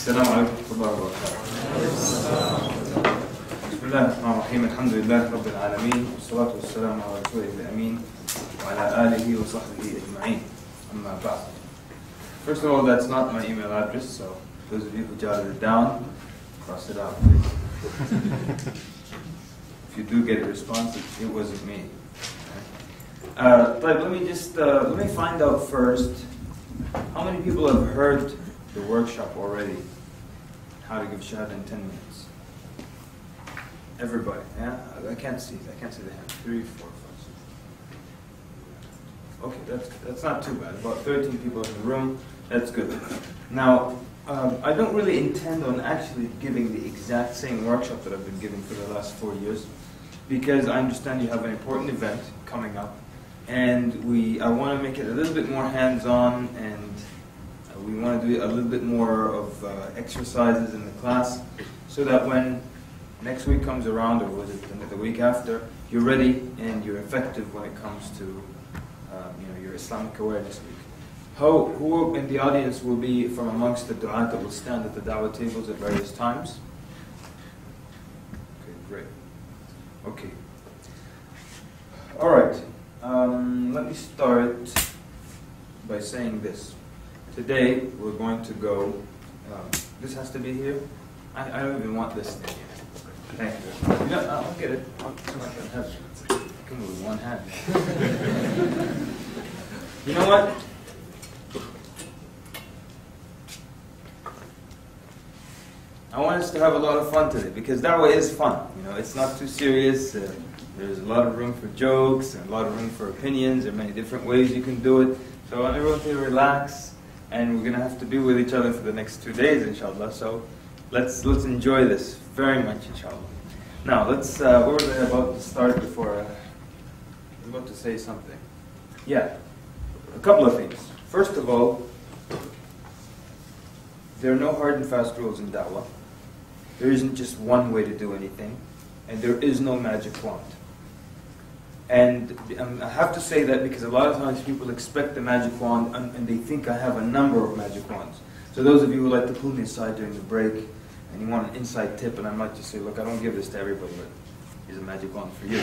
السلام عليكم ورحمة الله وبركاته. بسم الله الرحمن الرحيم. الحمد لله رب العالمين والصلاة والسلام على رسوله الأمين وعلى آله وصحبه أجمعين. أما بعد. First of all, that's not my email address, so those of you who jotted it down, cross it out, please. If you do get a response, it wasn't me. But let me find out first, how many people have heard the workshop already? How to give Shahada in 10 minutes. Everybody, yeah? I can't see the hand. 3, 4, 5, 6. Okay, that's not too bad. About 13 people in the room. That's good. Now, I don't really intend on actually giving the exact same workshop that I've been giving for the last 4 years, because I understand you have an important event coming up, and I want to make it a little bit more hands-on, and we want to do a little bit more of exercises in the class, so that when next week comes around, or was it the week after, you're ready and you're effective when it comes to your Islamic awareness week. Who in the audience will be from amongst the du'at that will stand at the da'wah tables at various times? Okay, great. Okay. All right. Let me start by saying this. Today we're going to go. This has to be here. I don't even want this thing here. Thank you. No, I'll get it. I can move with one hand. You know what? I want us to have a lot of fun today, because da'wah is fun. It's not too serious. There's a lot of room for jokes and a lot of room for opinions. There are many different ways you can do it. So I want everyone to relax, and we're going to have to be with each other for the next 2 days, inshallah. So let's enjoy this very much, inshallah. Now, what was I about to start before? I was about to say something. Yeah, a couple of things. First of all, there are no hard and fast rules in da'wah. There isn't just one way to do anything, and there is no magic wand. And I have to say that because a lot of times people expect the magic wand, and they think I have a number of magic wands. So those of you who like to pull me aside during the break, and you want an inside tip, and I might just say, look, I don't give this to everybody, but here's a magic wand for you.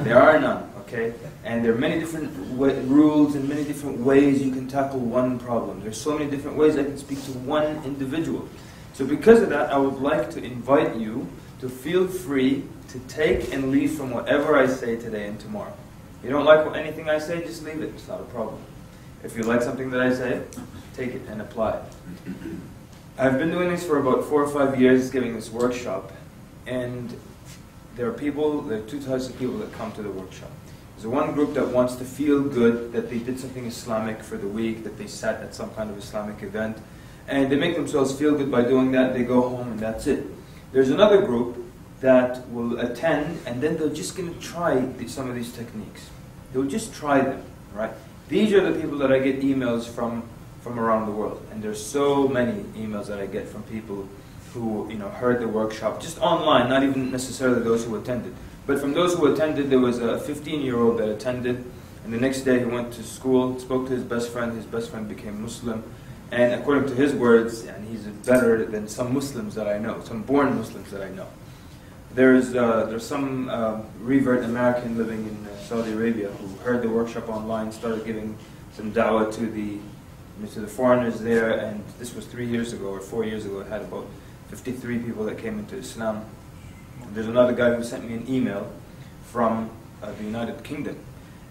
There are none, okay? And there are many different rules and many different ways you can tackle one problem. There's so many different ways I can speak to one individual. So because of that, I would like to invite you to feel free to take and leave from whatever I say today and tomorrow. You don't like anything I say, just leave it. It's not a problem. If you like something that I say, take it and apply it. I've been doing this for about 4 or 5 years, giving this workshop, and there are two types of people that come to the workshop. There's one group that wants to feel good that they did something Islamic for the week, that they sat at some kind of Islamic event, and they make themselves feel good by doing that. They go home and that's it. There's another group that will attend, and then they're just going to try some of these techniques. They'll just try them, right? These are the people that I get emails from around the world, and there's so many emails that I get from people who heard the workshop just online, not even necessarily those who attended. But from those who attended, there was a 15-year-old that attended, and the next day he went to school, spoke to his best friend became Muslim, and according to his words, and he's better than some Muslims that I know, some born Muslims that I know. There's some revert American living in Saudi Arabia who heard the workshop online, started giving some da'wah to the foreigners there, and this was 3 years ago or 4 years ago. It had about 53 people that came into Islam. There's another guy who sent me an email from the United Kingdom,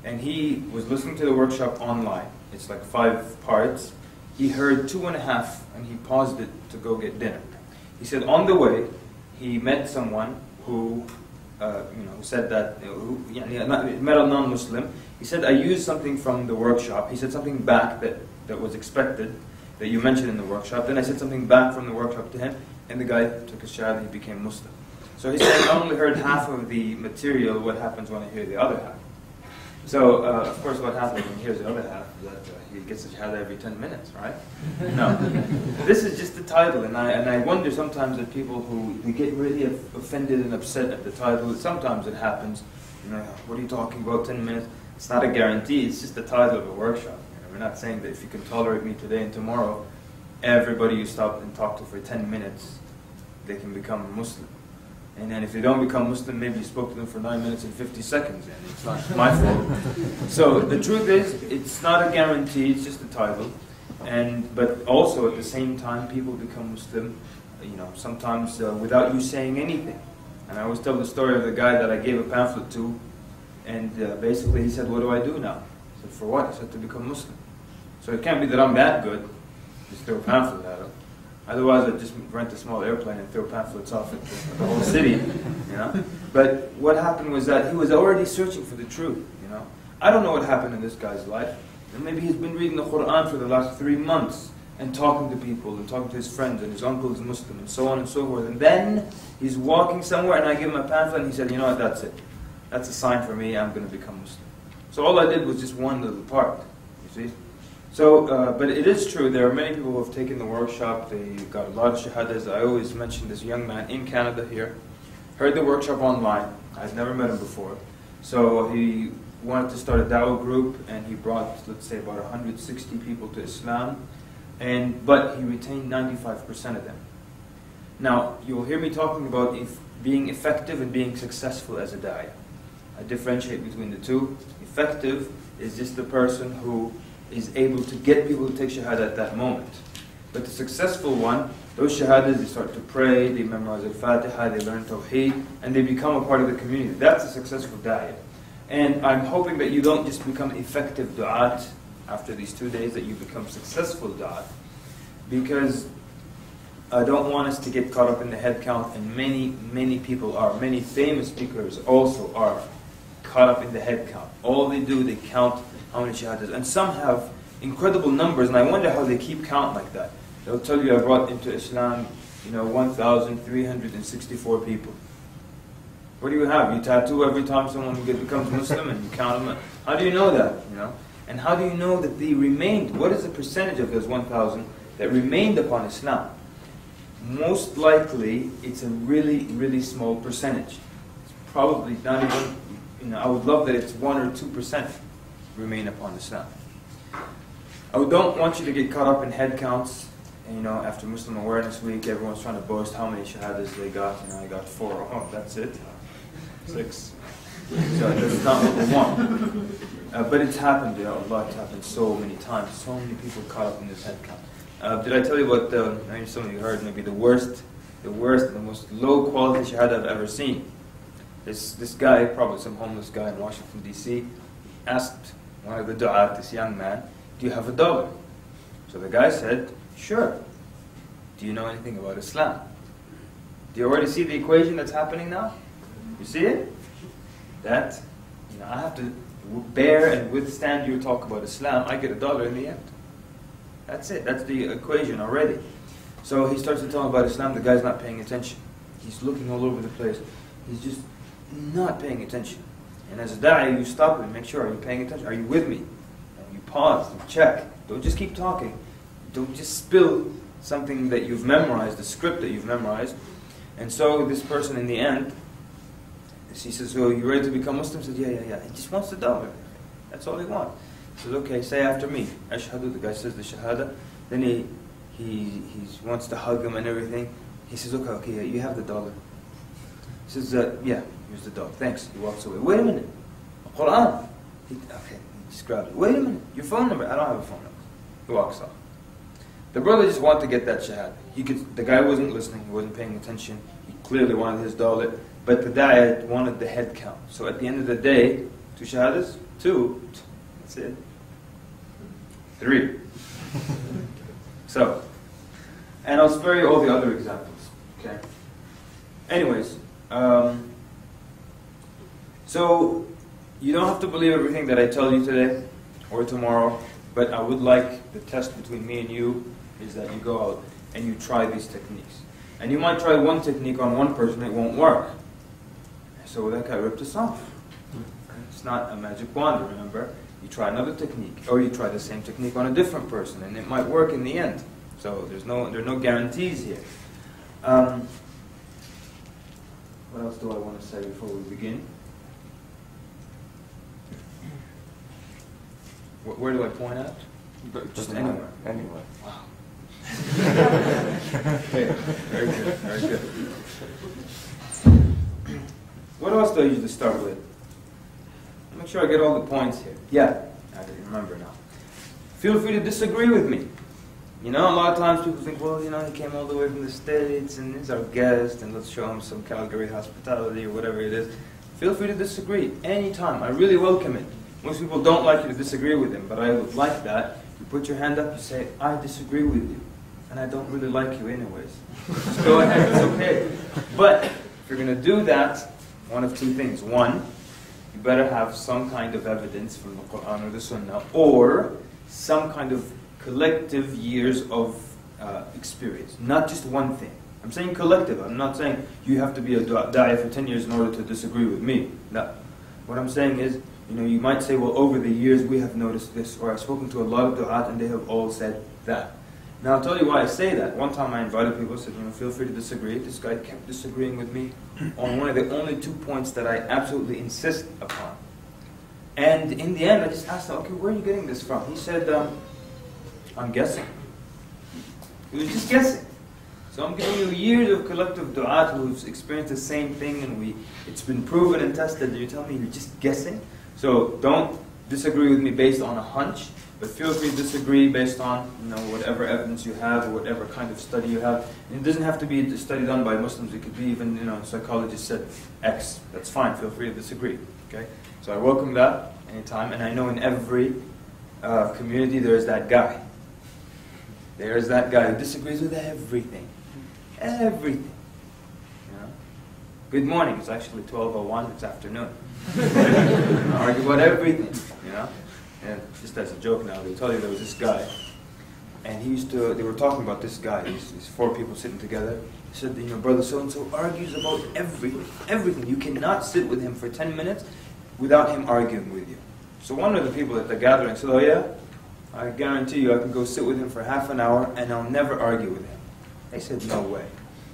and he was listening to the workshop online. It's like 5 parts. He heard 2.5, and he paused it to go get dinner. He said on the way, he met someone who said that, met a non-Muslim. He said, I used something from the workshop. He said something back that was expected, that you mentioned in the workshop. Then I said something back from the workshop to him, and the guy took his shahada and he became Muslim. So he said, I only heard half of the material. What happens when I hear the other half? So, of course, what happens when he hears the other half is that he gets the shahada every 10 minutes, right? No. This is just the title, and I wonder sometimes at people who they get really offended and upset at the title. Sometimes it happens. What are you talking about, 10 minutes? It's not a guarantee, it's just the title of a workshop. We're not saying that if you can tolerate me today and tomorrow, everybody you stop and talk to for 10 minutes, they can become a Muslim. And then if they don't become Muslim, maybe you spoke to them for 9 minutes and 50 seconds, and it's not my fault. So the truth is, it's not a guarantee, it's just a title. But also at the same time, people become Muslim, sometimes without you saying anything. And I always tell the story of the guy that I gave a pamphlet to, and basically he said, "What do I do now?" I said, "For what?" I said, "To become Muslim." So it can't be that I'm that good, just throw a pamphlet at him. Otherwise, I'd just rent a small airplane and throw pamphlets off at the whole city, But what happened was that he was already searching for the truth, I don't know what happened in this guy's life. Maybe he's been reading the Quran for the last 3 months and talking to people and talking to his friends, and his uncle is Muslim and so on and so forth. And then he's walking somewhere and I give him a pamphlet and he said, "You know what, that's it. That's a sign for me, I'm going to become Muslim." So all I did was just one little part, you see. So, but it is true, there are many people who have taken the workshop, they got a lot of shahadas. I always mention this young man in Canada here, heard the workshop online, I'd never met him before. So he wanted to start a dawah group, and he brought, let's say, about 160 people to Islam, but he retained 95% of them. Now, you'll hear me talking about being effective and being successful as a da'iyah. I differentiate between the two. Effective is just the person who is able to get people to take shahada at that moment. But the successful one, those shahadas, they start to pray, they memorize al-Fatiha, they learn tawheed, and they become a part of the community. That's a successful da'iyah. And I'm hoping that you don't just become effective du'at after these 2 days, that you become successful du'at. Because I don't want us to get caught up in the head count, and many people are. Many famous speakers also are caught up in the head count. All they do, they count how many shahadas. And some have incredible numbers, and I wonder how they keep count like that. They'll tell you I brought into Islam, 1,364 people. What do you have? You tattoo every time someone becomes Muslim and you count them. How do you know that? And how do you know that they remained? What is the percentage of those 1,000 that remained upon Islam? Most likely, it's a really, really small percentage. It's probably not even, I would love that it's 1 or 2% remain upon Islam. I don't want you to get caught up in head counts. After Muslim Awareness Week, everyone's trying to boast how many shahadas they got. I got 4. Oh, that's it. 6. So that's not what we want. But it's happened, Allah, it's happened so many times. So many people caught up in this head count. Did I tell you what, maybe some of you heard, maybe the worst, and the most low quality shahada I've ever seen? This guy, probably some homeless guy in Washington, D.C., asked one of the du'at, this young man, "Do you have $1?" So the guy said, "Sure. Do you know anything about Islam?" Do you already see the equation that's happening now? You see it? That, I have to bear and withstand your talk about Islam. I get $1 in the end. That's it. That's the equation already. So he starts to tell him about Islam. The guy's not paying attention. He's looking all over the place. He's just not paying attention. And as a da'i, you stop him and make sure, are you paying attention? Are you with me? And you pause, you check. Don't just keep talking. Don't just spill something that you've memorized, the script that you've memorized. And so this person in the end, he says, "So you ready to become Muslim?" He says, yeah. He just wants $1. That's all he wants. He says, "Okay, say after me. Ashhadu." The guy says the shahada. Then he wants to hug him and everything. He says, okay, yeah, you have $1. He says, "Yeah, here's $1. Thanks." He walks away. "Wait a minute. Quran." He just grabbed it. "Wait a minute. Your phone number." "I don't have a phone number." He walks off. The brother just wanted to get that shahada. The guy wasn't listening. He wasn't paying attention. He clearly wanted his $1. But the da'iyah wanted the head count. So at the end of the day, 2 shahadas? 2. That's it. 3. So, and I'll spare you all the other examples. Okay. Anyways, so you don't have to believe everything that I tell you today or tomorrow, but I would like the test between me and you is that you go out and you try these techniques. And you might try one technique on one person, it won't work. So that guy ripped us off. It's not a magic wand, remember? You try another technique, or you try the same technique on a different person, and it might work in the end. So there are no guarantees here. What else do I want to say before we begin? Where do I point at? But just anywhere. Anywhere. Wow. Okay, very good, very good. What else do I usually start with? Make sure I get all the points here. Yeah, I remember now. Feel free to disagree with me. You know, a lot of times people think, well, you know, he came all the way from the States and he's our guest and let's show him some Calgary hospitality or whatever it is. Feel free to disagree anytime. I really welcome it. Most people don't like you to disagree with them, but I would like that. You put your hand up, you say, I disagree with you. And I don't really like you anyways. Just go ahead, it's okay. But if you're going to do that, one of two things. One, you better have some kind of evidence from the Quran or the Sunnah, or some kind of collective years of experience, not just one thing. I'm saying collective. I'm not saying you have to be a da'iyah for 10 years in order to disagree with me. No. What I'm saying is, you know, you might say, well, over the years we have noticed this, or I've spoken to a lot of du'at and they have all said that. Now I'll tell you why I say that. One time I invited people, said, you know, feel free to disagree. This guy kept disagreeing with me on one of the only 2 points that I absolutely insist upon. And in the end, I just asked him, okay, where are you getting this from? He said, I'm guessing. He was just guessing. So I'm giving you years of collective du'at who've experienced the same thing and it's been proven and tested, and you tell me you're just guessing? So don't disagree with me based on a hunch, but feel free to disagree based on, you know, whatever evidence you have or whatever kind of study you have. And it doesn't have to be a study done by Muslims. It could be even, you know, a psychologist said X. That's fine. Feel free to disagree. Okay? So I welcome that anytime. And I know in every community there is that guy. There is that guy who disagrees with everything. Everything. You know? Good morning. It's actually 12:01. It's afternoon. Argue about everything. You know? And just as a joke now, they tell you there was this guy, and they were talking about this guy, these 4 people sitting together. He said, you know, brother so-and-so argues about everything. You cannot sit with him for 10 minutes without him arguing with you. So one of the people at the gathering said, oh yeah, I guarantee you I can go sit with him for half an hour and I'll never argue with him. They said, no way.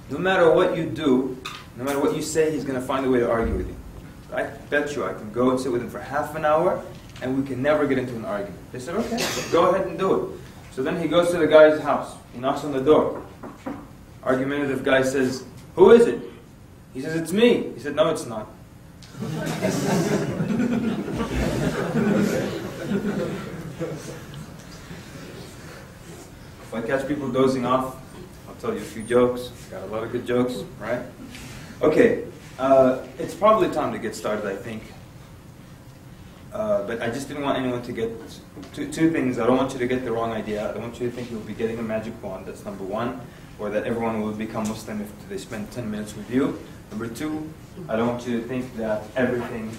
No matter what you do, no matter what you say, he's going to find a way to argue with you. I bet you I can go and sit with him for half an hour and we can never get into an argument. They said, okay, go ahead and do it. So then he goes to the guy's house. He knocks on the door. Argumentative guy says, who is it? He says, it's me. He said, no, it's not. If I catch people dozing off, I'll tell you a few jokes. Got a lot of good jokes, right? Okay, it's probably time to get started, I think. But I just didn't want anyone to get two things. I don't want you to get the wrong idea. I don't want you to think you'll be getting a magic wand. That's number one. Or that everyone will become Muslim if they spend 10 minutes with you. Number two, I don't want you to think that everything,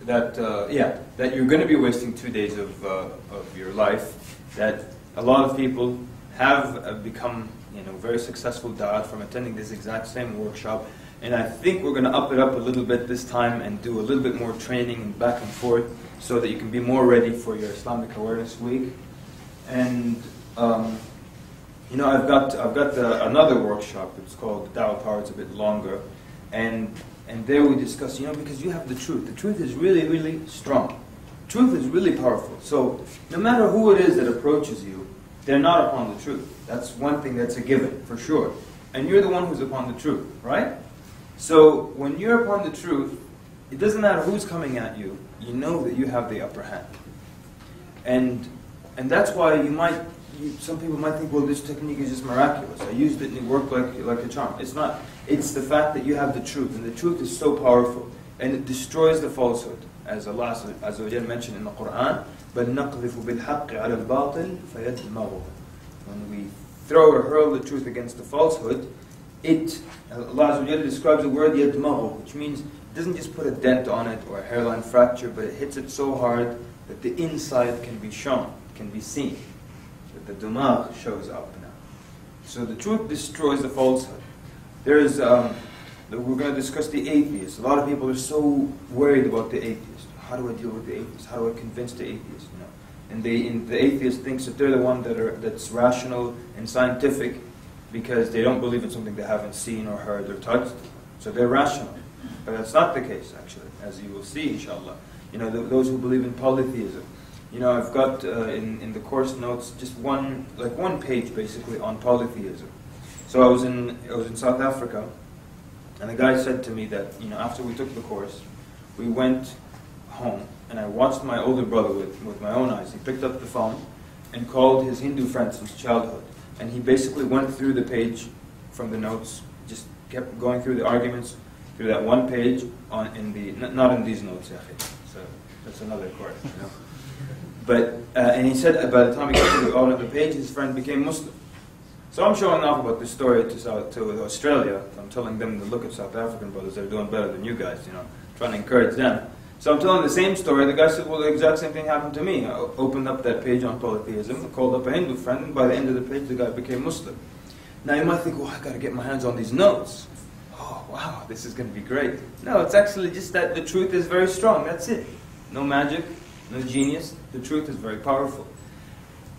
that you're going to be wasting 2 days of your life. That a lot of people have become, very successful da'at from attending this exact same workshop. And I think we're going to up it up a little bit this time and do a little bit more training and back and forth so that you can be more ready for your Islamic Awareness Week. And I've got another workshop. It's called Dawah Power. It's a bit longer, and there we discuss. Because you have the truth. The truth is really, really strong. Truth is really powerful. So no matter who it is that approaches you, they're not upon the truth. That's one thing that's a given for sure. And you're the one who's upon the truth, right? So when you're upon the truth, it doesn't matter who's coming at you. You know that you have the upper hand. And that's why some people might think, well, this technique is just miraculous. I used it and it worked like a charm. It's not. It's the fact that you have the truth. And the truth is so powerful. And it destroys the falsehood. As Allah Azza wa Jalla mentioned in the Quran, بَلْ نَقْذِفُ بِالْحَقِّ عَلَى الْبَاطِلِ فَيَدْمَغُهُ. When we throw or hurl the truth against the falsehood, Allah Azza wa Jalla describes the word يَدْمَغُهُ, which means it doesn't just put a dent on it or a hairline fracture, but it hits it so hard that the inside can be shown, can be seen. That the dumagh shows up now. So the truth destroys the falsehood. We're going to discuss the atheist. A lot of people are so worried about the atheist. How do I deal with the atheist? How do I convince the atheist? And the atheist thinks that they're the one that's rational and scientific because they don't believe in something they haven't seen or heard or touched. So they're rational. But that's not the case, actually, as you will see, inshallah. Those who believe in polytheism. You know, I've got in the course notes just one page basically on polytheism. So I was in South Africa, and the guy said to me that, you know, after we took the course, we went home, and I watched my older brother with my own eyes. He picked up the phone and called his Hindu friend since childhood, and he basically went through the page from the notes, just kept going through the arguments through that one page not in these notes, so that's another course, you know. But and he said by the time he got to the end of the page, his friend became Muslim. So I'm showing off about this story to Australia. I'm telling them to look at South African brothers; they're doing better than you guys, you know, trying to encourage them. So I'm telling the same story. The guy said, well, the exact same thing happened to me. I opened up that page on polytheism, called up a Hindu friend, and by the end of the page, the guy became Muslim. Now you might think, well, I got to get my hands on these notes. Oh, wow, this is going to be great. No, it's actually just that the truth is very strong. That's it. No magic, no genius. The truth is very powerful.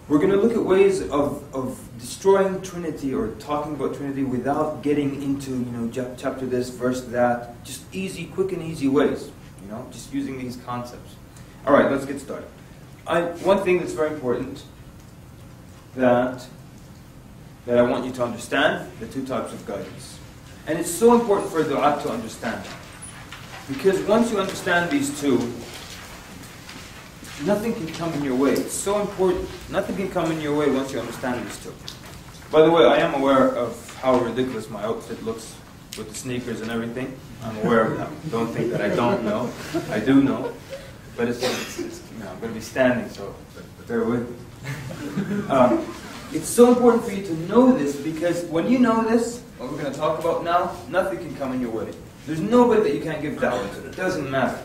We're going to look at ways of destroying Trinity or talking about Trinity without getting into, you know, chapter this, verse that. Just easy, quick and easy ways. You know, just using these concepts. All right, let's get started. One thing that's very important that I want you to understand, the two types of guidance. And it's so important for du'a to understand. Because once you understand these two, nothing can come in your way. It's so important. Nothing can come in your way once you understand these two. By the way, I am aware of how ridiculous my outfit looks with the sneakers and everything. I'm aware of that. Don't think that I don't know. I do know. But it's you know, I'm going to be standing, so bear with me. It's so important for you to know this, because when you know this, what we're going to talk about now, nothing can come in your way. There's nobody that you can't give da'wah to. It doesn't matter.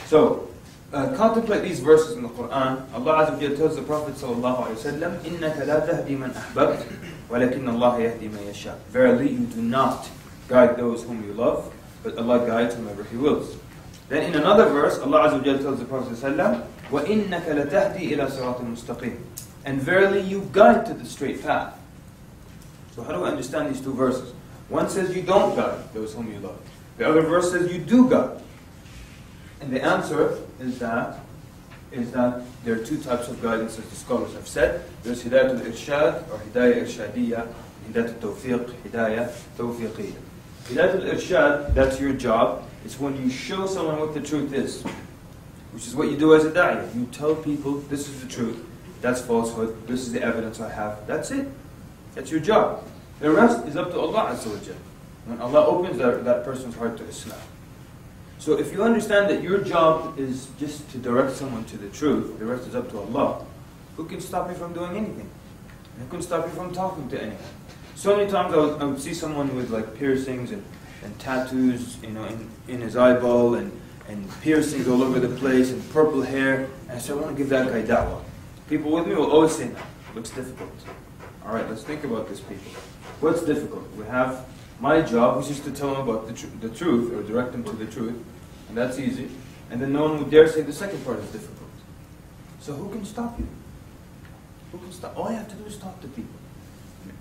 So, contemplate these verses in the Quran. Allah Azza wa Jalla tells the Prophet sallallahu alaihi wasallam, إِنَّكَ لَا تَهْدِي مَنْ أَحْبَبْتَ وَلَكِنَّ اللَّهَ يَهْدِي مَنْ يَشَاءُ. Verily, you do not guide those whom you love, but Allah guides whomever He wills. Then in another verse, Allah Azza wa Jalla tells the Prophet sallallahu alaihi wasallam, وَإِنَّكَ لَتَهْدِي إِلَى صِرَاطٍ مُسْتَقِيمٍ. And verily, you guide to the straight path. So how do I understand these two verses? One says you don't guide those whom you love. The other verse says you do guide. And the answer is that there are two types of guidance, as the scholars have said. There's Hidayat al-Irshad or Hidayah Irshadiyya, Hidayat al-Tawfiq, Hidayah Tawfiqiyya. Hidayat al-Irshad, that's your job. It's when you show someone what the truth is, which is what you do as a da'iyah. You tell people, this is the truth, that's falsehood, this is the evidence I have. That's it. That's your job. The rest is up to Allah Azza wa Jalla. When Allah opens that person's heart to Islam. So if you understand that your job is just to direct someone to the truth, the rest is up to Allah, who can stop you from doing anything? Who can stop you from talking to anyone? So many times I would see someone with like piercings and tattoos, you know, in his eyeball and piercings all over the place and purple hair, and I said, I want to give that guy da'wah. People with me will always say, no, it looks difficult. All right, let's think about this, people. What's difficult? We have my job, which is to tell them about the truth, or direct them to the truth, and that's easy. And then no one would dare say the second part is difficult. So who can stop you? Who can stop? All you have to do is talk to people.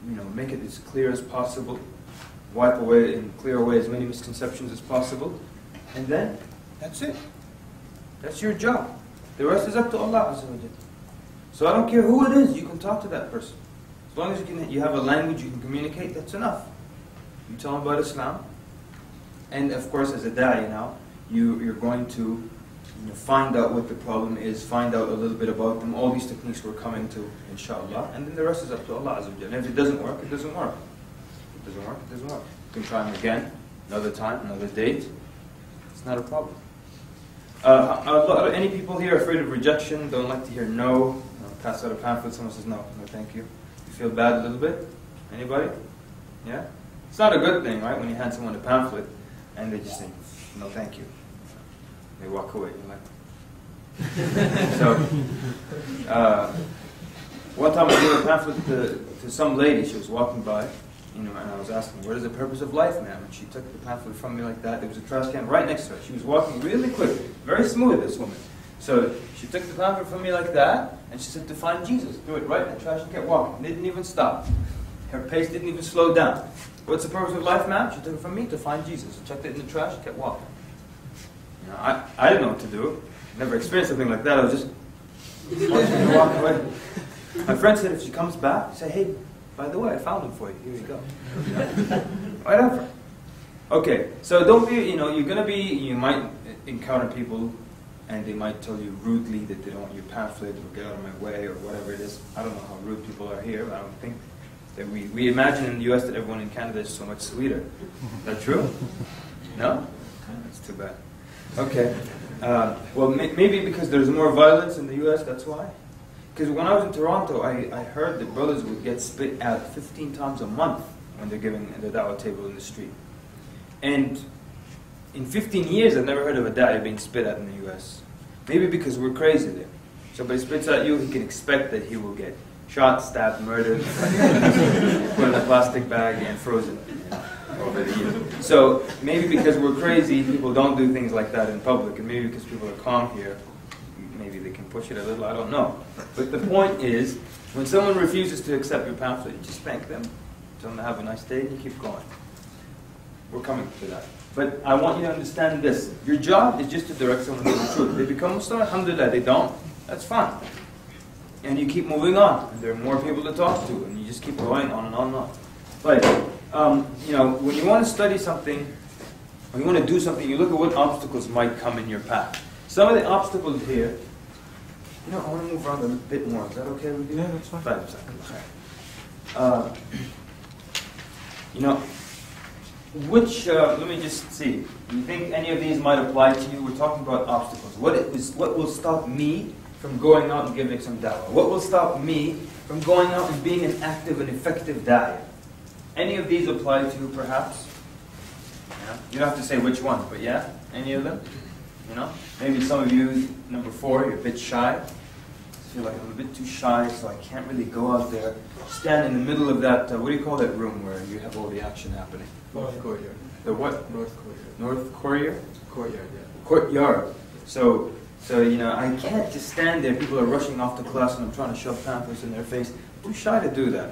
You know, make it as clear as possible, wipe away and clear away as many misconceptions as possible, and then that's it. That's your job. The rest is up to Allah Azza wa Jalla. So I don't care who it is, you can talk to that person. As long as you have a language you can communicate, that's enough. You tell them about Islam, and of course, as a da'i now, you're going to find out what the problem is, find out a little bit about them. All these techniques we're coming to, inshallah, and then the rest is up to Allah Azza wa Jalla. And if it doesn't work, it doesn't work. If it doesn't work, it doesn't work. You can try them again, another time, another date. It's not a problem. Any people here afraid of rejection? Don't like to hear no? Pass out a pamphlet, someone says no, no thank you. You feel bad a little bit? Anybody? Yeah? It's not a good thing, right? When you hand someone a pamphlet and they just say, no thank you. They walk away. You're like, so, one time I gave a pamphlet to some lady. She was walking by, and I was asking, what is the purpose of life, ma'am? And she took the pamphlet from me like that. There was a trash can right next to her. She was walking really quick, very smooth, this woman. So she took the pamphlet from me like that, and she said to find Jesus. Do it right in the trash and kept walking. Didn't even stop. Her pace didn't even slow down. What's the purpose of life, ma'am? She took it from me to find Jesus. I chucked it in the trash and kept walking. I didn't know what to do. Never experienced something like that. I was just, wants me to walk away. My friend said if she comes back, say, hey, by the way, I found him for you. Here you go. Whatever. Okay, so don't be, you might encounter people and they might tell you rudely that they don't want your pamphlet or get out of my way or whatever it is. I don't know how rude people are here, but I don't think that we imagine in the US that everyone in Canada is so much sweeter. Is that true? No? That's too bad. Okay. Well, maybe because there's more violence in the US, that's why. Because when I was in Toronto, I heard that brothers would get spit at 15 times a month when they're giving the da'wah table in the street. And in 15 years, I've never heard of a da'wah being spit at in the US. Maybe because we're crazy there. Somebody spits at you, he can expect that he will get shot, stabbed, murdered, put in a plastic bag and frozen over the year. So maybe because we're crazy, people don't do things like that in public. And maybe because people are calm here, maybe they can push it a little, I don't know. But the point is, when someone refuses to accept your pamphlet, you just thank them, tell them to have a nice day, and you keep going. We're coming to that. But I want you to understand this. Your job is just to direct someone to the truth. They become Muslim, alhamdulillah, they don't. That's fine. And you keep moving on. And there are more people to talk to, and you just keep going on and on and on. But, when you want to study something, when you want to do something, you look at what obstacles might come in your path. Some of the obstacles here, I want to move around a bit more. Is that okay with you? Yeah, that's fine. 5 seconds. Which, let me just see. Do you think any of these might apply to you? We're talking about obstacles. What will stop me from going out and giving some da'wah? What will stop me from going out and being an active and effective da'wah? Any of these apply to you, perhaps? Yeah. You don't have to say which one, but yeah? Any of them? Maybe some of you, number 4, you're a bit shy. I feel like I'm a bit too shy, so I can't really go out there, stand in the middle of that, what do you call that room where you have all the action happening? North Korea. The what? North Korea. North Korea? Courtyard, yeah. Courtyard. So I can't just stand there, people are rushing off to class and I'm trying to shove pamphlets in their face. I'm too shy to do that.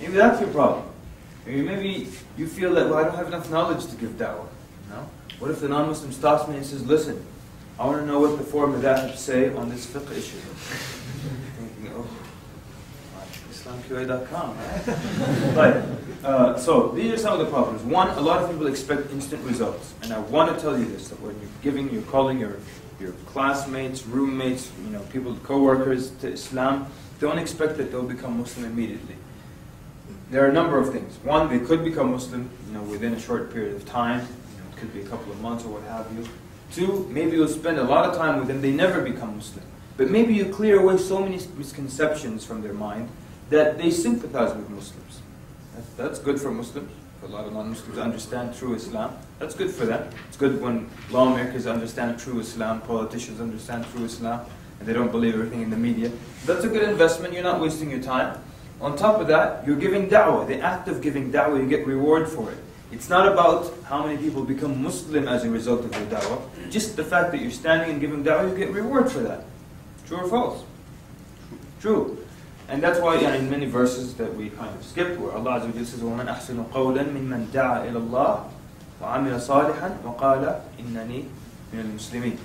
Maybe that's your problem. Maybe you feel that, well, I don't have enough knowledge to give da'wah. What if the non-Muslim stops me and says, listen, I want to know what the four madhahib say on this fiqh issue. Thinking, IslamQA.com. But, so these are some of the problems. One, a lot of people expect instant results. And I want to tell you this, that when you're calling your classmates, roommates, people, co-workers to Islam, don't expect that they'll become Muslim immediately. There are a number of things. One, they could become Muslim, within a short period of time. It could be a couple of months or what have you. 2, maybe you'll spend a lot of time with them, they never become Muslim. But maybe you clear away so many misconceptions from their mind that they sympathize with Muslims. That's good for Muslims. A lot of non-Muslims understand true Islam. That's good for them. It's good when lawmakers understand true Islam, politicians understand true Islam, and they don't believe everything in the media. That's a good investment. You're not wasting your time. On top of that, you're giving da'wah. The act of giving da'wah, you get reward for it. It's not about how many people become Muslim as a result of your da'wah. Just the fact that you're standing and giving da'wah, you get reward for that. True or false? True. And that's why in many verses that we kind of skipped, where Allah Azza wa Jalla says, وَمَنْ أَحْسَنُ قَوْلًا مِمَّنْ دَعَى إِلَى اللَّهِ وَعَمِلَ صَالِحًا وَقَالَ إِنَّنِي مِنَ الْمُسْلِمِينَ.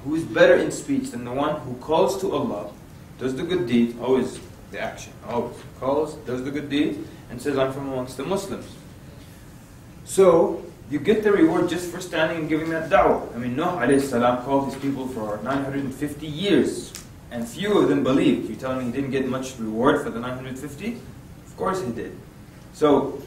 Who is better in speech than the one who calls to Allah, does the good deed, always the action, always calls, does the good deed, and says, I'm from amongst the Muslims. So, you get the reward just for standing and giving that da'wah. Nuh alayhi salam called his people for 950 years, and few of them believed. You're telling me he didn't get much reward for the 950? Of course he did. So,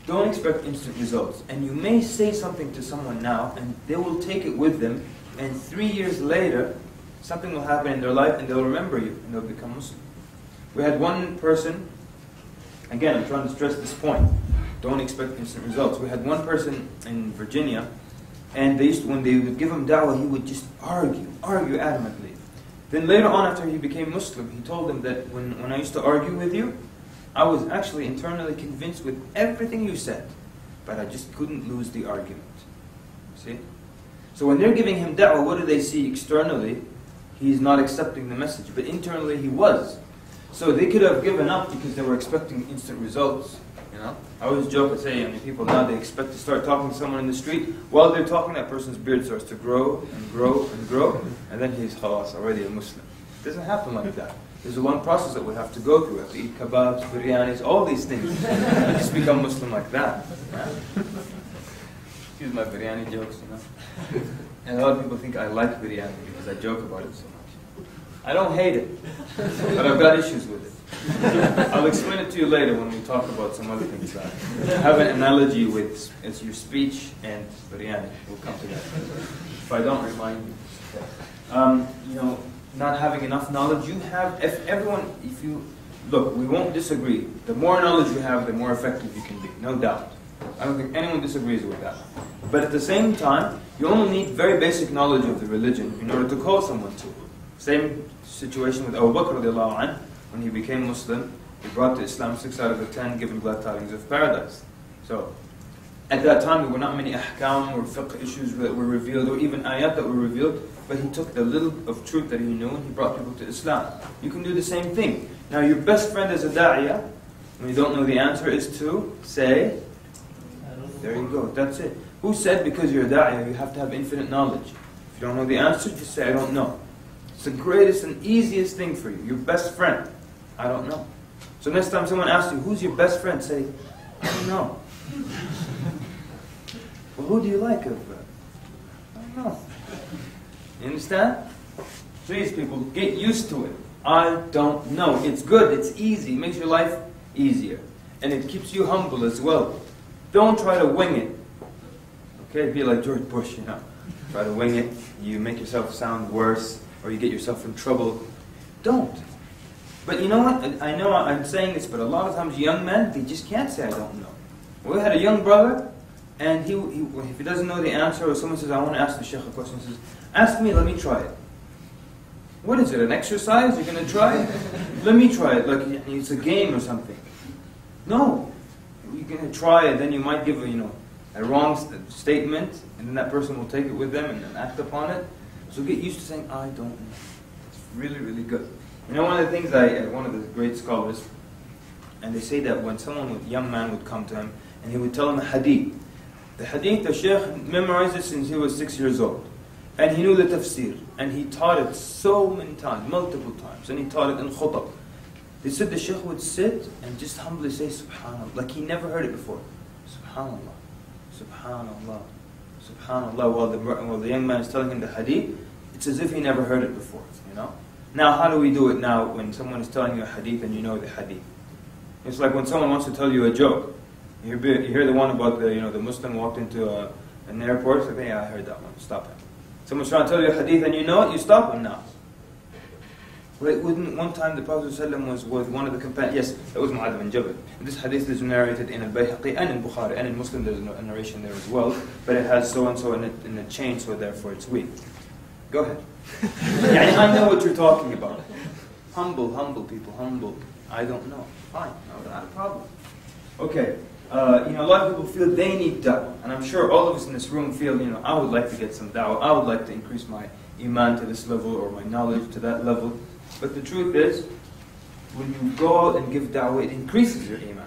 don't expect instant results. And you may say something to someone now, and they will take it with them, and 3 years later, something will happen in their life, and they'll remember you, and they'll become Muslim. We had one person, again, I'm trying to stress this point, don't expect instant results. We had one person in Virginia, and when they would give him da'wah, he would just argue adamantly. Then later on, after he became Muslim, he told them that when I used to argue with you, I was actually internally convinced with everything you said, but I just couldn't lose the argument. See? So when they're giving him da'wah, what do they see externally? He's not accepting the message, but internally he was. So they could have given up because they were expecting instant results. I always joke and say, people now, they expect to start talking to someone in the street. While they're talking, that person's beard starts to grow and grow and grow, and then he's khalas, already a Muslim. It doesn't happen like that. There's a long process that we have to go through. We have to eat kebabs, biryanis, all these things. You just become Muslim like that. Excuse my biryani jokes, you know. And a lot of people think I like biryani because I joke about it so much. I don't hate it, but I've got issues with it. I'll explain it to you later when we talk about some other things. I have an analogy with your speech and biryani. We'll come to that. If I don't, remind me. You know, not having enough knowledge. You have, if you look, we won't disagree. The more knowledge you have, the more effective you can be, no doubt. I don't think anyone disagrees with that. But at the same time, you only need very basic knowledge of the religion in order to call someone to it. Same situation with Abu Bakr radiallahu anh. When he became Muslim, he brought to Islam 6 out of the 10 given glad tidings of paradise. So, at that time, there were not many ahkam or fiqh issues that were revealed, or even ayat that were revealed, but he took the little of truth that he knew and he brought people to Islam. You can do the same thing. Now, your best friend as a da'iyah, when you don't know the answer, is to say, there you go, that's it. Who said because you're a da'iyah, you have to have infinite knowledge? If you don't know the answer, just say, I don't know. It's the greatest and easiest thing for you, your best friend. I don't know. So next time someone asks you, who's your best friend? Say, I don't know. Well, who do you like? I don't know. You understand? Please, people, get used to it. I don't know. It's good. It's easy. It makes your life easier. And it keeps you humble as well. Don't try to wing it. Okay? Be like George Bush, you know. Try to wing it. You make yourself sound worse, or you get yourself in trouble. Don't. But you know what? I know I'm saying this, but a lot of times young men, they just can't say I don't know. We had a young brother, and if he doesn't know the answer, or someone says, I want to ask the sheikh a question, he says, ask me, let me try it. What is it, an exercise? You're going to try it? Let me try it, like it's a game or something. No. You're going to try it, then you might give a wrong statement, and then that person will take it with them and then act upon it. So get used to saying, I don't know. It's really, really good. You know, one of the things one of the great scholars, and they say that when a young man would come to him, and he would tell him a hadith. The hadith, the sheikh memorized it since he was 6 years old. And he knew the tafsir. And he taught it so many times, multiple times. And he taught it in khutab. They said the sheikh would sit and just humbly say, Subhanallah, like he never heard it before. Subhanallah, Subhanallah, Subhanallah. While the young man is telling him the hadith, it's as if he never heard it before, you know. Now, how do we do it now when someone is telling you a hadith and you know the hadith? It's like when someone wants to tell you a joke. You hear the one about the Muslim walked into an airport. It's like, yeah, I heard that one. Stop him. Someone's trying to tell you a hadith and you know it, you stop him now. One time the Prophet ﷺ was with one of the companions. Yes, that was Mu'adh bin Jabal. This hadith is narrated in Al-Bayhaqi and in Bukhari, and in Muslim there's a narration there as well, but it has so-and-so in the chain, so therefore it's weak. Go ahead. I know what you're talking about. Humble people, humble. I don't know. Fine, no, not a problem. Okay, a lot of people feel they need da'wah, and I'm sure all of us in this room feel, I would like to get some da'wah, I would like to increase my iman to this level, or my knowledge to that level. But the truth is, when you go out and give da'wah, it increases your iman.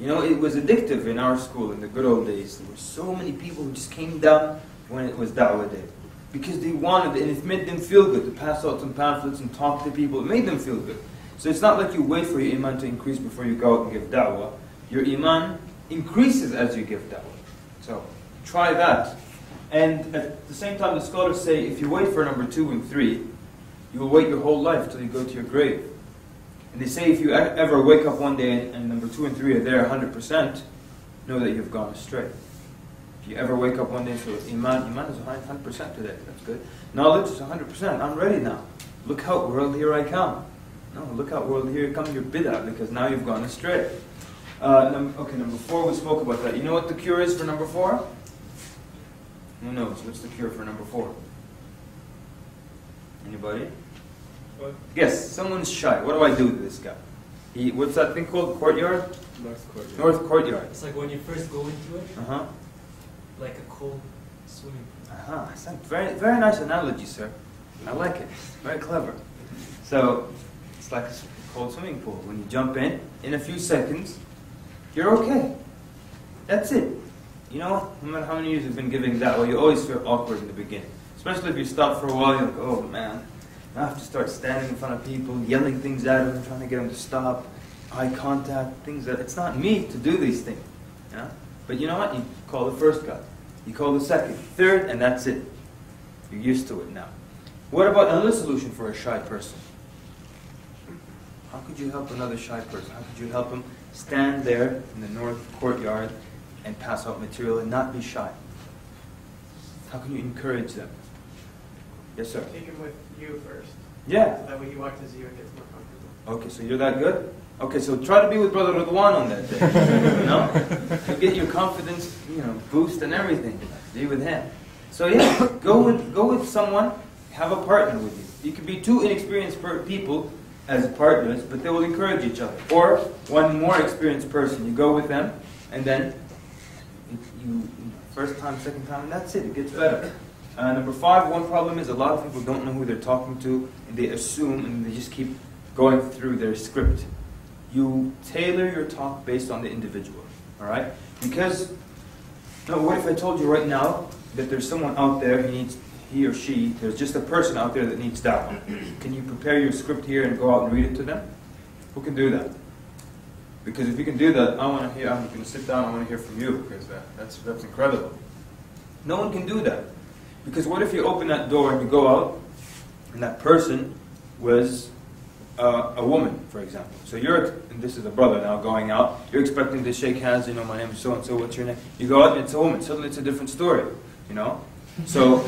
It was addictive in our school in the good old days. There were so many people who just came down when it was da'wah day. Because they wanted it, and it made them feel good to pass out some pamphlets and talk to people. It made them feel good. So it's not like you wait for your iman to increase before you go out and give da'wah. Your iman increases as you give da'wah. So try that. And at the same time, the scholars say, if you wait for number 2 and 3, you will wait your whole life till you go to your grave. And they say if you ever wake up one day and number 2 and 3 are there 100%, know that you've gone astray. If you ever wake up one day and say, Iman is 100% today, that's good. Knowledge is 100%, I'm ready now. Look out world, here I come. No, look out world, here come your bid'ah, because now you've gone astray. Number 4, we spoke about that. You know what the cure is for number 4? Who knows? What's the cure for number 4? Anybody? What? Yes, someone's shy. What do I do to this guy? What's that thing called? Courtyard? North Courtyard. North Courtyard. It's like when you first go into it. Like a cold swimming pool. It's a very, very nice analogy, sir. I like it. Very clever. So, it's like a cold swimming pool. When you jump in a few seconds, you're okay. That's it. You know what? No matter how many years you've been giving that, you always feel awkward in the beginning. Especially if you stop for a while, you're like, oh man. I have to start standing in front of people, yelling things at them, trying to get them to stop, eye contact, things that, it's not me to do these things. Yeah? But you know what? You call the first guy, you call the second, third, and that's it. You're used to it now. What about another solution for a shy person? How could you help another shy person? How could you help them stand there in the north courtyard and pass out material and not be shy? How can you encourage them? Yes, sir? Take him with you first. Yeah. So that way he watches you and gets more comfortable. Okay, so you're that good? Okay, so try to be with Brother Ridwan on that day. You know? You get your confidence, boost and everything. Be with him. So yeah, go with someone, have a partner with you. You could be two inexperienced people as partners, but they will encourage each other. Or one more experienced person, you go with them, and then you first time, second time, and that's it. It gets better. Number 5, one problem is a lot of people don't know who they're talking to, and they assume, and they just keep going through their script. You tailor your talk based on the individual, all right? Because, what if I told you right now that there's someone out there he or she, there's just a person out there that needs da'wah. Can you prepare your script here and go out and read it to them? Who can do that? Because if you can do that, I'm going to sit down, I want to hear from you, because that's incredible. No one can do that. Because what if you open that door and you go out, and that person was a woman, for example. So and this is a brother now going out, you're expecting to shake hands, my name is so-and-so, what's your name? You go out and it's a woman, suddenly it's a different story, So,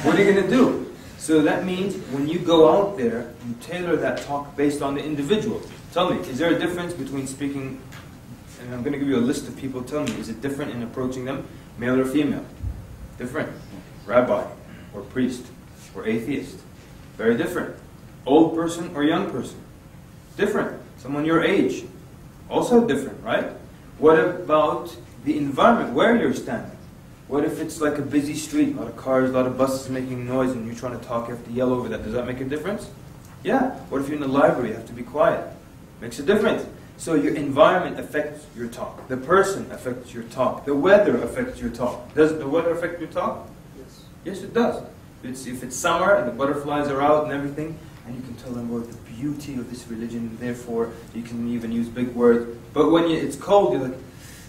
what are you going to do? So that means when you go out there, you tailor that talk based on the individual. Tell me, is there a difference between speaking, and I'm going to give you a list of people, tell me, is it different in approaching them, male or female? Different. Rabbi, or priest, or atheist. Very different. Old person or young person. Different. Someone your age. Also different, right? What about the environment where you're standing? What if it's like a busy street, a lot of cars, a lot of buses making noise, and you're trying to talk, you have to yell over that. Does that make a difference? Yeah. What if you're in the library, you have to be quiet? Makes a difference. So your environment affects your talk. The person affects your talk. The weather affects your talk. Does the weather affect your talk? Yes. Yes, it does. If it's summer and the butterflies are out and everything, and you can tell them about the beauty of this religion, therefore you can even use big words. But when it's cold, you're like,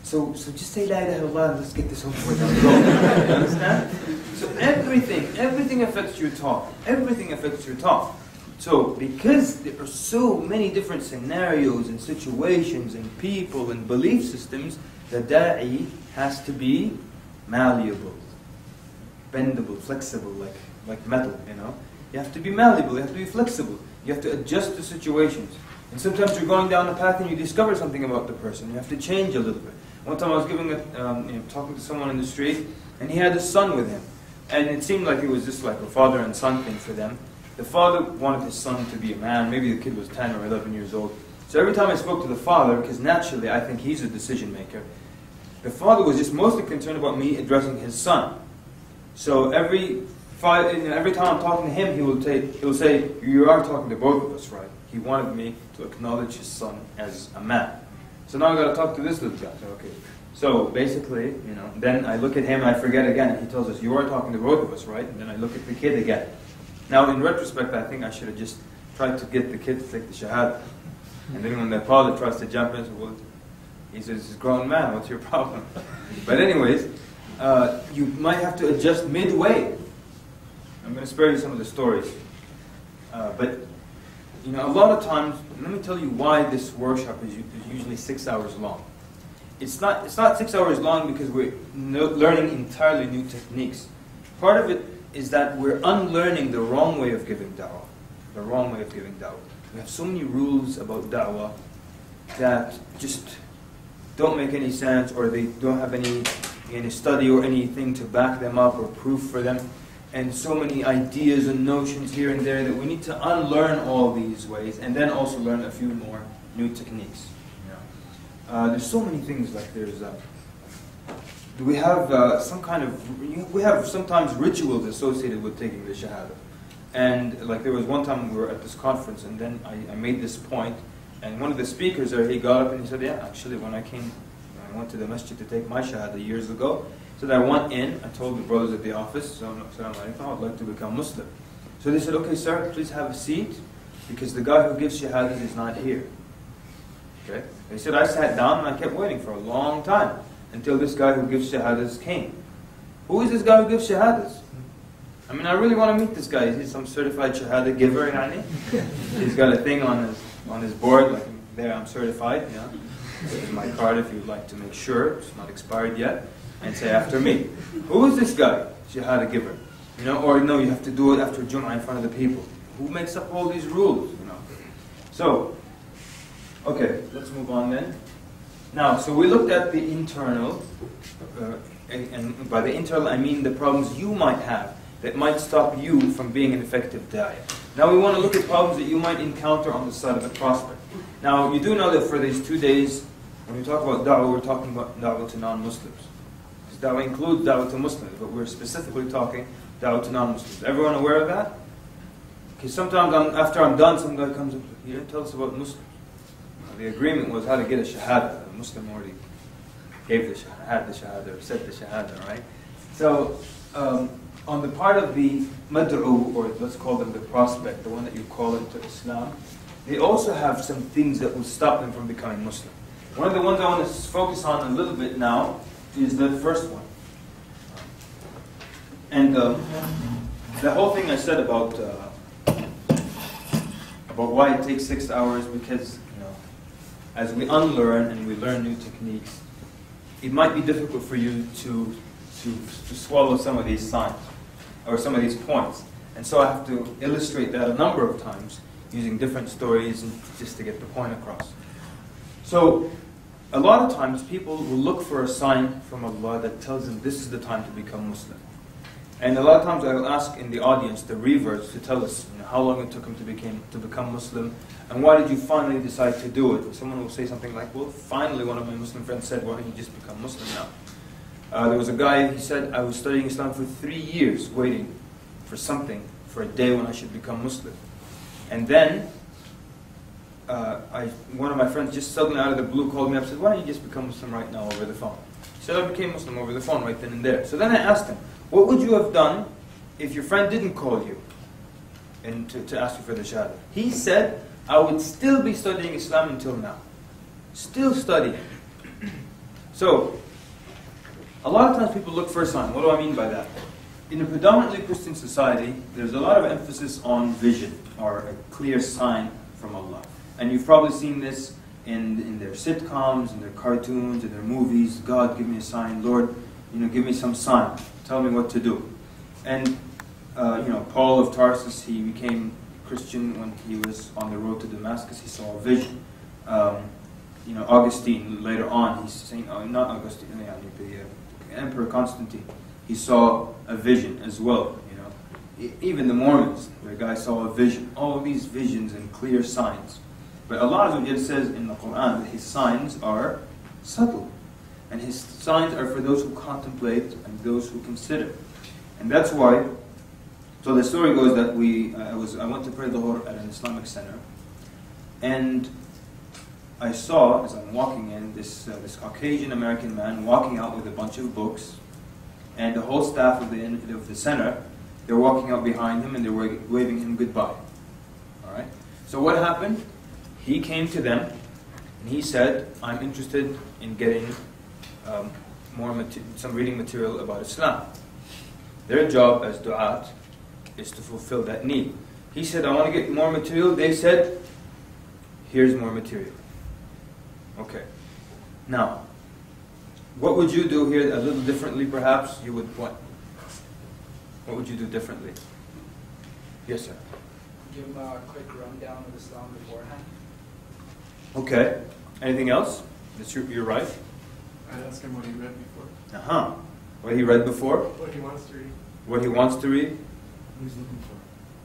so just say La ilaha illallah and let's get this over with. You understand? So everything affects your talk. Everything affects your talk. So because there are so many different scenarios and situations and people and belief systems, the da'i has to be malleable, bendable, flexible, like metal, You have to be malleable, you have to be flexible. You have to adjust to situations. And sometimes you're going down a path and you discover something about the person. You have to change a little bit. One time I was talking to someone in the street, and he had a son with him. And it seemed like it was just like a father and son thing for them. The father wanted his son to be a man. Maybe the kid was 10 or 11 years old. So every time I spoke to the father, because naturally I think he's a decision maker, the father was just mostly concerned about me addressing his son. So every time I'm talking to him, he will say, you are talking to both of us, right? He wanted me to acknowledge his son as a man. So now I've got to talk to this little guy. Okay. So basically, then I look at him and I forget again. He tells us, you are talking to both of us, right? And then I look at the kid again. Now in retrospect, I think I should have just tried to get the kid to take the Shahada. And then when the father tries to jump in, well, he says, he's a grown man, what's your problem? But anyways, you might have to adjust midway. I'm going to spare you some of the stories. But a lot of times, let me tell you why this workshop is usually 6 hours long. It's not 6 hours long because we're learning entirely new techniques. Part of it is that we're unlearning the wrong way of giving da'wah. The wrong way of giving da'wah. We have so many rules about da'wah that just don't make any sense, or they don't have any study or anything to back them up or proof for them. And so many ideas and notions here and there that we need to unlearn all these ways and then also learn a few more new techniques. There's so many things we have sometimes rituals associated with taking the Shahada. And there was one time we were at this conference, and then I made this point, and one of the speakers there, he got up and he said, yeah, actually when I went to the masjid to take my Shahada years ago, So I went in, I told the brothers at the office, Assalamu alaikum, I'd like to become Muslim. So they said, okay sir, please have a seat, because the guy who gives shahadas is not here. Okay? They said, I sat down and I kept waiting for a long time, until this guy who gives shahadas came. Who is this guy who gives shahadas? I mean, I really want to meet this guy. Is he some certified shahada giver, yani? He's got a thing on his board, like, there, I'm certified, yeah. This is my card if you'd like to make sure, it's not expired yet, and say after me. Who is this guy, shahada giver? You know, or no, you have to do it after Jum'ah in front of the people. Who makes up all these rules, you know? So, okay, let's move on then. Now, so we looked at the internal, and by the internal I mean the problems you might have that might stop you from being an effective da'iyah. Now we want to look at problems that you might encounter on the side of the prospect. Now you do know that for these 2 days, when we talk about da'wah, we're talking about da'wah to non-Muslims. Because da'wah includes da'wah to Muslims, but we're specifically talking da'wah to non-Muslims. Everyone aware of that? Because sometimes after I'm done, some guy comes up, you didn't tell us about Muslims. The agreement was how to get a shahada. The Muslim already gave the shahada, or said the shahada, right? So, on the part of the mad'u, or let's call them the prospect, the one that you call into Islam, they also have some things that will stop them from becoming Muslim. One of the ones I want to focus on a little bit now is the first one. And the whole thing I said about why it takes 6 hours, because as we unlearn and we learn new techniques, it might be difficult for you to swallow some of these signs, or some of these points. And so I have to illustrate that a number of times, using different stories, and just to get the point across. So, a lot of times people will look for a sign from Allah that tells them this is the time to become Muslim. And a lot of times I will ask in the audience, the reverts, to tell us how long it took him to become Muslim, and why did you finally decide to do it? Someone will say something like, well, finally one of my Muslim friends said, why don't you just become Muslim now? There was a guy, he said, I was studying Islam for 3 years, waiting for something, for a day when I should become Muslim. And then, one of my friends just suddenly out of the blue called me up and said, why don't you just become Muslim right now over the phone? He said, I became Muslim over the phone right then and there. So then I asked him, what would you have done if your friend didn't call you and to ask you for the shahada? He said, I would still be studying Islam until now. Still studying. So, a lot of times people look for a sign. What do I mean by that? In a predominantly Christian society, there's a lot of emphasis on vision, or a clear sign from Allah. And you've probably seen this in their sitcoms, in their cartoons, in their movies. God, give me a sign. Lord, give me some sign. Tell me what to do. And, Paul of Tarsus, he became Christian when he was on the road to Damascus. He saw a vision. Augustine, later on, he's saying, not Augustine, the Emperor Constantine, he saw a vision as well. Even the Mormons, the guy saw a vision. All of these visions and clear signs. But Allah says in the Quran that His signs are subtle. And His signs are for those who contemplate and those who consider. And that's why, so the story goes that I went to pray Dhuhr at an Islamic center, and I saw, as I'm walking in, this Caucasian American man walking out with a bunch of books, and the whole staff of the center, they're walking out behind him and they're waving him goodbye. Alright? So what happened? He came to them and he said, I'm interested in getting some reading material about Islam. Their job as du'at is to fulfill that need. He said, I want to get more material. They said, here's more material. Okay. Now, what would you do here a little differently perhaps? You would what? What would you do differently? Yes, sir. Give them a quick rundown of Islam beforehand. Okay. Anything else? You're right. I'd ask him what he read before. Uh-huh. What he read before? What he wants to read. What he wants to read? What he's looking for.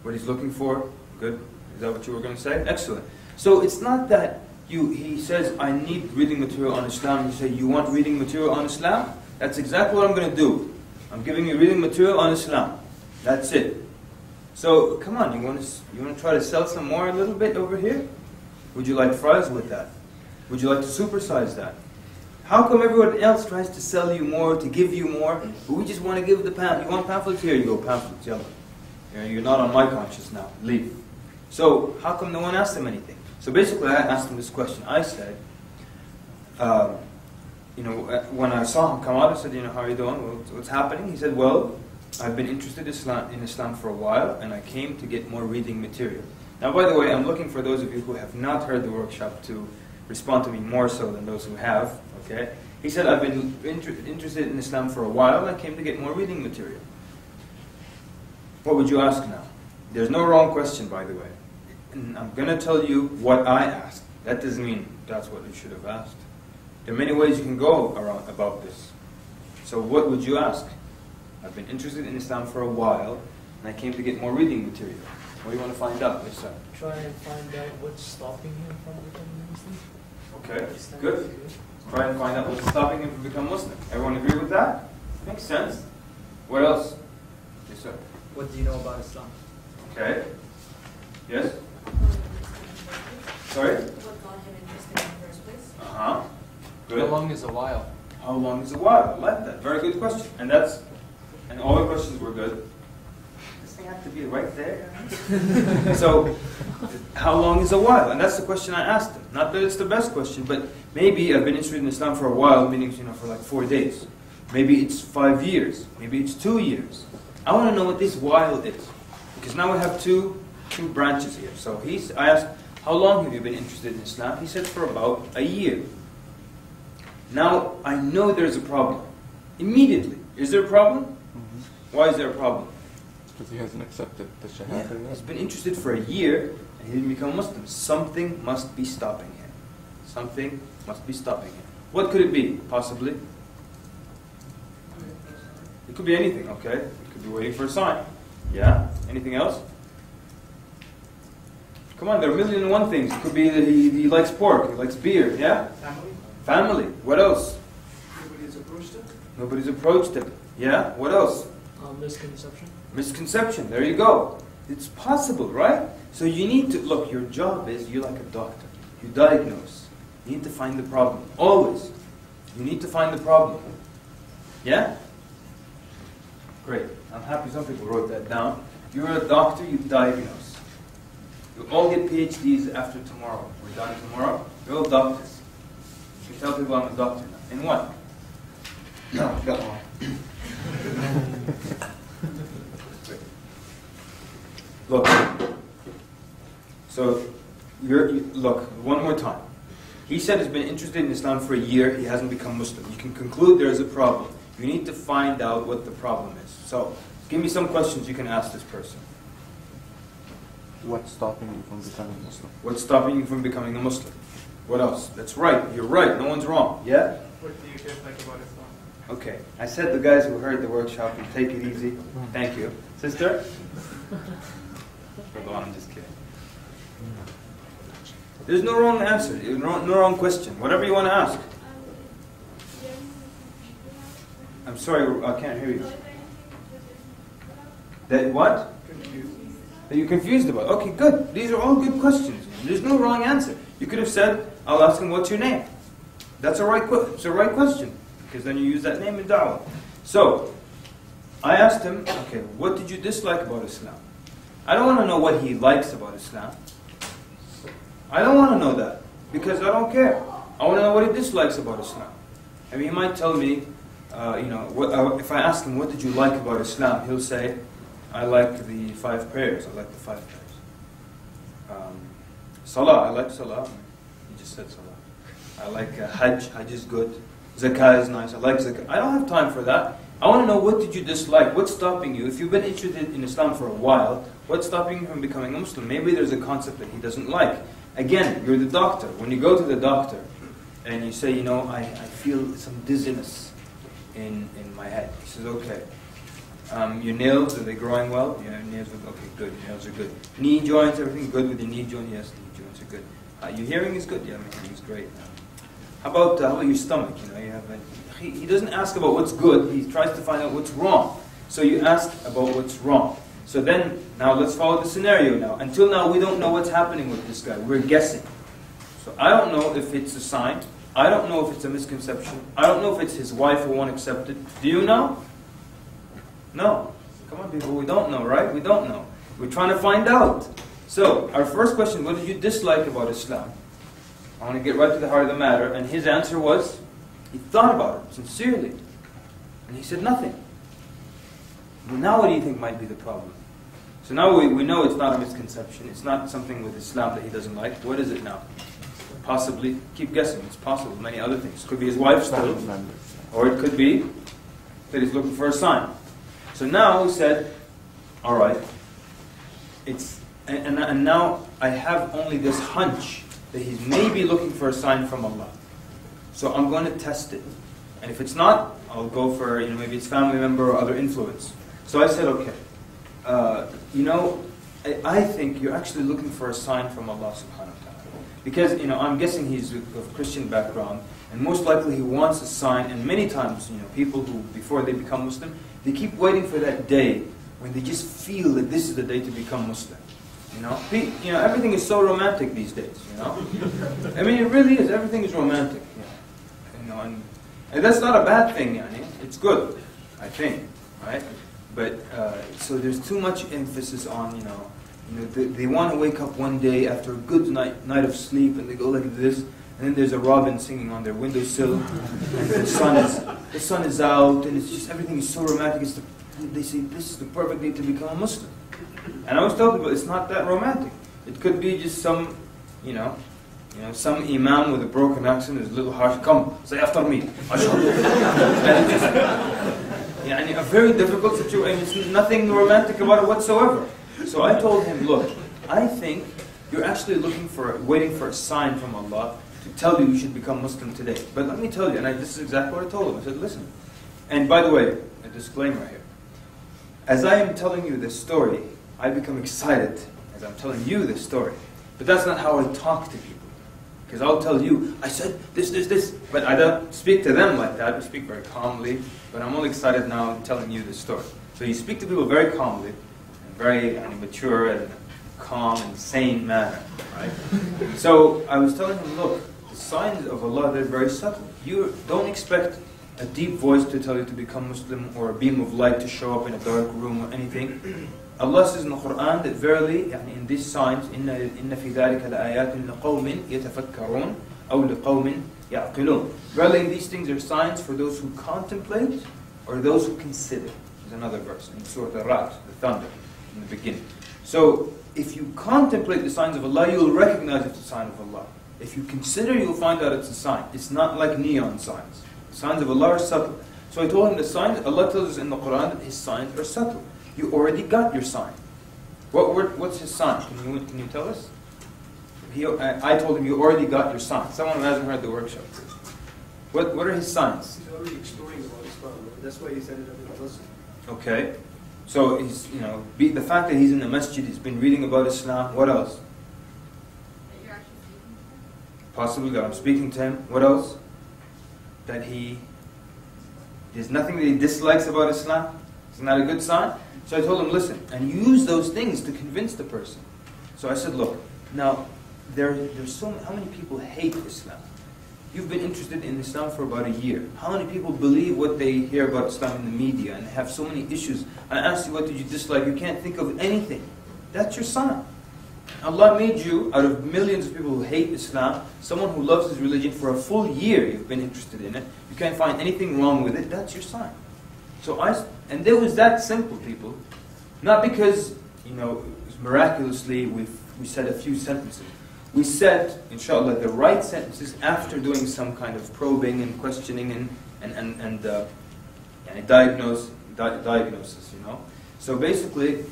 What he's looking for? Good. Is that what you were going to say? Excellent. So it's not that he says, I need reading material on Islam. You say, you want reading material on Islam? That's exactly what I'm going to do. I'm giving you reading material on Islam. That's it. So, come on, you want to try to sell some more a little bit over here? Would you like fries with that? Would you like to supersize that? How come everyone else tries to sell you more, to give you more, but we just want to give the pamphlet? You want pamphlets? Here you go, pamphlets, yellow. You're not on my conscience now, leave. So, how come no one asked him anything? So basically I asked him this question. I said, when I saw him come out, I said, how are you doing? What's happening? He said, well, I've been interested in Islam for a while, and I came to get more reading material. Now, by the way, I'm looking for those of you who have not heard the workshop to respond to me more so than those who have. Okay? He said, I've been interested in Islam for a while, and I came to get more reading material. What would you ask now? There's no wrong question, by the way. And I'm going to tell you what I asked. That doesn't mean that's what you should have asked. There are many ways you can go around about this. So what would you ask? I've been interested in Islam for a while, and I came to get more reading material. What do you want to find out? Yes, sir. Try and find out what's stopping him from becoming Muslim. Okay, good. Try and find out what's stopping him from becoming Muslim. Everyone agree with that? Makes sense. What else? Yes, sir. What do you know about Islam? Okay. Yes? Sorry? What got him interested in the first place? Uh-huh. Good. How long is a while? How long is a while? I like that. Very good question. And all the questions were good. Does they have to be right there? So, how long is a while? And that's the question I asked him. Not that it's the best question, but maybe I've been interested in Islam for a while, meaning, for like 4 days. Maybe it's 5 years. Maybe it's 2 years. I want to know what this while is. Because now we have two branches here. So I asked, how long have you been interested in Islam? He said, for about a year. Now, I know there's a problem. Immediately. Is there a problem? Mm-hmm. Why is there a problem? Because he hasn't accepted the Shahada. Yeah, he's been interested for a year, and he didn't become Muslim. Something must be stopping him. Something must be stopping him. What could it be, possibly? It could be anything, okay? It could be waiting for a sign. Yeah? Anything else? Come on, there are a million and one things. It could be that he likes pork, he likes beer, yeah? Family? Family. What else? Nobody's approached it? Nobody's approached him. Yeah? What else? Misconception. Misconception. There you go. It's possible, right? So you need to, look, your job is, you're like a doctor. You diagnose. You need to find the problem. Always. You need to find the problem. Yeah? Great. I'm happy some people wrote that down. You're a doctor, you diagnose. You all get PhDs after tomorrow. We're done tomorrow. You're all doctors. You tell people I'm a doctor now. In what? No, I've got one. Look. So, look, one more time. He said he's been interested in Islam for a year. He hasn't become Muslim. You can conclude there is a problem. You need to find out what the problem is. So, give me some questions you can ask this person. What's stopping you from becoming Muslim? What's stopping you from becoming a Muslim? What else? That's right. You're right. No one's wrong. Yeah? What do you dislike about Islam? Okay. I said the guys who heard the workshop would take it easy. Thank you. Sister? Hold on, I'm just kidding. There's no wrong answer. No wrong question. Whatever you want to ask. I'm sorry, I can't hear you. That what? Confused. That you're confused about. Okay, good. These are all good questions. There's no wrong answer. You could have said, I'll ask him, what's your name? That's a right question. Because then you use that name in da'wah. So, I asked him, okay, what did you dislike about Islam? I don't want to know what he likes about Islam. I don't want to know that. Because I don't care. I want to know what he dislikes about Islam. I mean, he might tell me, if I ask him, what did you like about Islam? He'll say, I like the 5 prayers. I like the 5 prayers. Salah, I like Salah. He just said Salah. I like Hajj. Hajj is good. Zakah is nice. I like Zakah. I don't have time for that. I want to know, what did you dislike? What's stopping you? If you've been interested in Islam for a while, what's stopping you from becoming a Muslim? Maybe there's a concept that he doesn't like. Again, you're the doctor. When you go to the doctor and you say, I feel some dizziness in my head. He says, okay. Your nails, are they growing well? Yeah, nails are okay, good. Your nails are good. Knee joints, everything good with your knee joint? Yes, knee joints are good. Your hearing is good? Yeah, my hearing is great. How about your stomach? He doesn't ask about what's good. He tries to find out what's wrong. So you ask about what's wrong. So then, now let's follow the scenario now. Until now, we don't know what's happening with this guy. We're guessing. So I don't know if it's a sign. I don't know if it's a misconception. I don't know if it's his wife who won't accept it. Do you know? No. Come on, people, we don't know, right? We don't know. We're trying to find out. So, our first question, what did you dislike about Islam? I want to get right to the heart of the matter. And his answer was, he thought about it sincerely. And he said nothing. Well, now what do you think might be the problem? So now we know it's not a misconception. It's not something with Islam that he doesn't like. What is it now? Possibly, keep guessing, it's possible. Many other things. It could be his wife still. Or it could be that he's looking for a sign. So now he said, all right, and now I have only this hunch that he's maybe looking for a sign from Allah. So I'm going to test it. And if it's not, I'll go for, maybe it's family member or other influence. So I said, okay, I think you're actually looking for a sign from Allah subhanahu wa ta'ala. Because, I'm guessing he's of Christian background, and most likely he wants a sign, and many times, people who, before they become Muslim, they keep waiting for that day when they just feel that this is the day to become Muslim. Everything is so romantic these days, I mean, it really is. Everything is romantic, and that's not a bad thing, It's good, I think, right? But, so there's too much emphasis on, they want to wake up one day after a good night of sleep, and they go like this, and then there's a robin singing on their windowsill, and the sun is out, and it's just, everything is so romantic. They say, this is the perfect day to become a Muslim. And I was told people, it's not that romantic. It could be just some, some imam with a broken accent is a little harsh. Come, say after me. And it's just, a very difficult situation. It's nothing romantic about it whatsoever. So I told him, look, I think you're actually waiting for a sign from Allah to tell you should become Muslim today. But let me tell you, and this is exactly what I told him. I said, listen. And by the way, a disclaimer here. As I am telling you this story, I become excited as I'm telling you this story. But that's not how I talk to people. Because I'll tell you, I said this. But I don't speak to them like that. We speak very calmly. But I'm all excited now telling you this story. So you speak to people very calmly, and very mature and calm and sane manner. Right? So I was telling him, look, the signs of Allah, they're very subtle. You don't expect a deep voice to tell you to become Muslim, or a beam of light to show up in a dark room or anything. Allah says in the Quran that verily, in these signs, إِنَّ فِي ذَلِكَ لَآيَاتٍ لِقَوْمٍ يَتَفَكَّرُونَ أَوْ لِقَوْمٍ يَعْقِلُونَ. Verily, these things are signs for those who contemplate or those who consider. There's another verse in Surah Al-Ra'd, the thunder, in the beginning. So, if you contemplate the signs of Allah, you'll recognize it's a sign of Allah. If you consider, you'll find out it's a sign. It's not like neon signs. The signs of Allah are subtle. So I told him the signs, Allah tells us in the Quran that His signs are subtle. You already got your sign. What's His sign? Can you tell us? I told him you already got your sign. Someone who hasn't heard the workshop. What are His signs? He's already exploring about Islam. That's why he said it at the Muslim. Okay. So he's, the fact that he's in the masjid, he's been reading about Islam. What else? That you're actually speaking to him? Possibly that I'm speaking to him. What else? That there's nothing that he dislikes about Islam. Isn't that a good sign? So I told him, listen, and use those things to convince the person. So I said, look, now, how many people hate Islam? You've been interested in Islam for about a year. How many people believe what they hear about Islam in the media and have so many issues? I asked you, what did you dislike? You can't think of anything. That's your sign. Allah made you, out of millions of people who hate Islam, someone who loves his religion for a full year. You've been interested in it. You can't find anything wrong with it. That's your sign. And there was that simple, people. Not because, miraculously we said a few sentences. We said, inshallah, the right sentences after doing some kind of probing and questioning and diagnosis, So basically,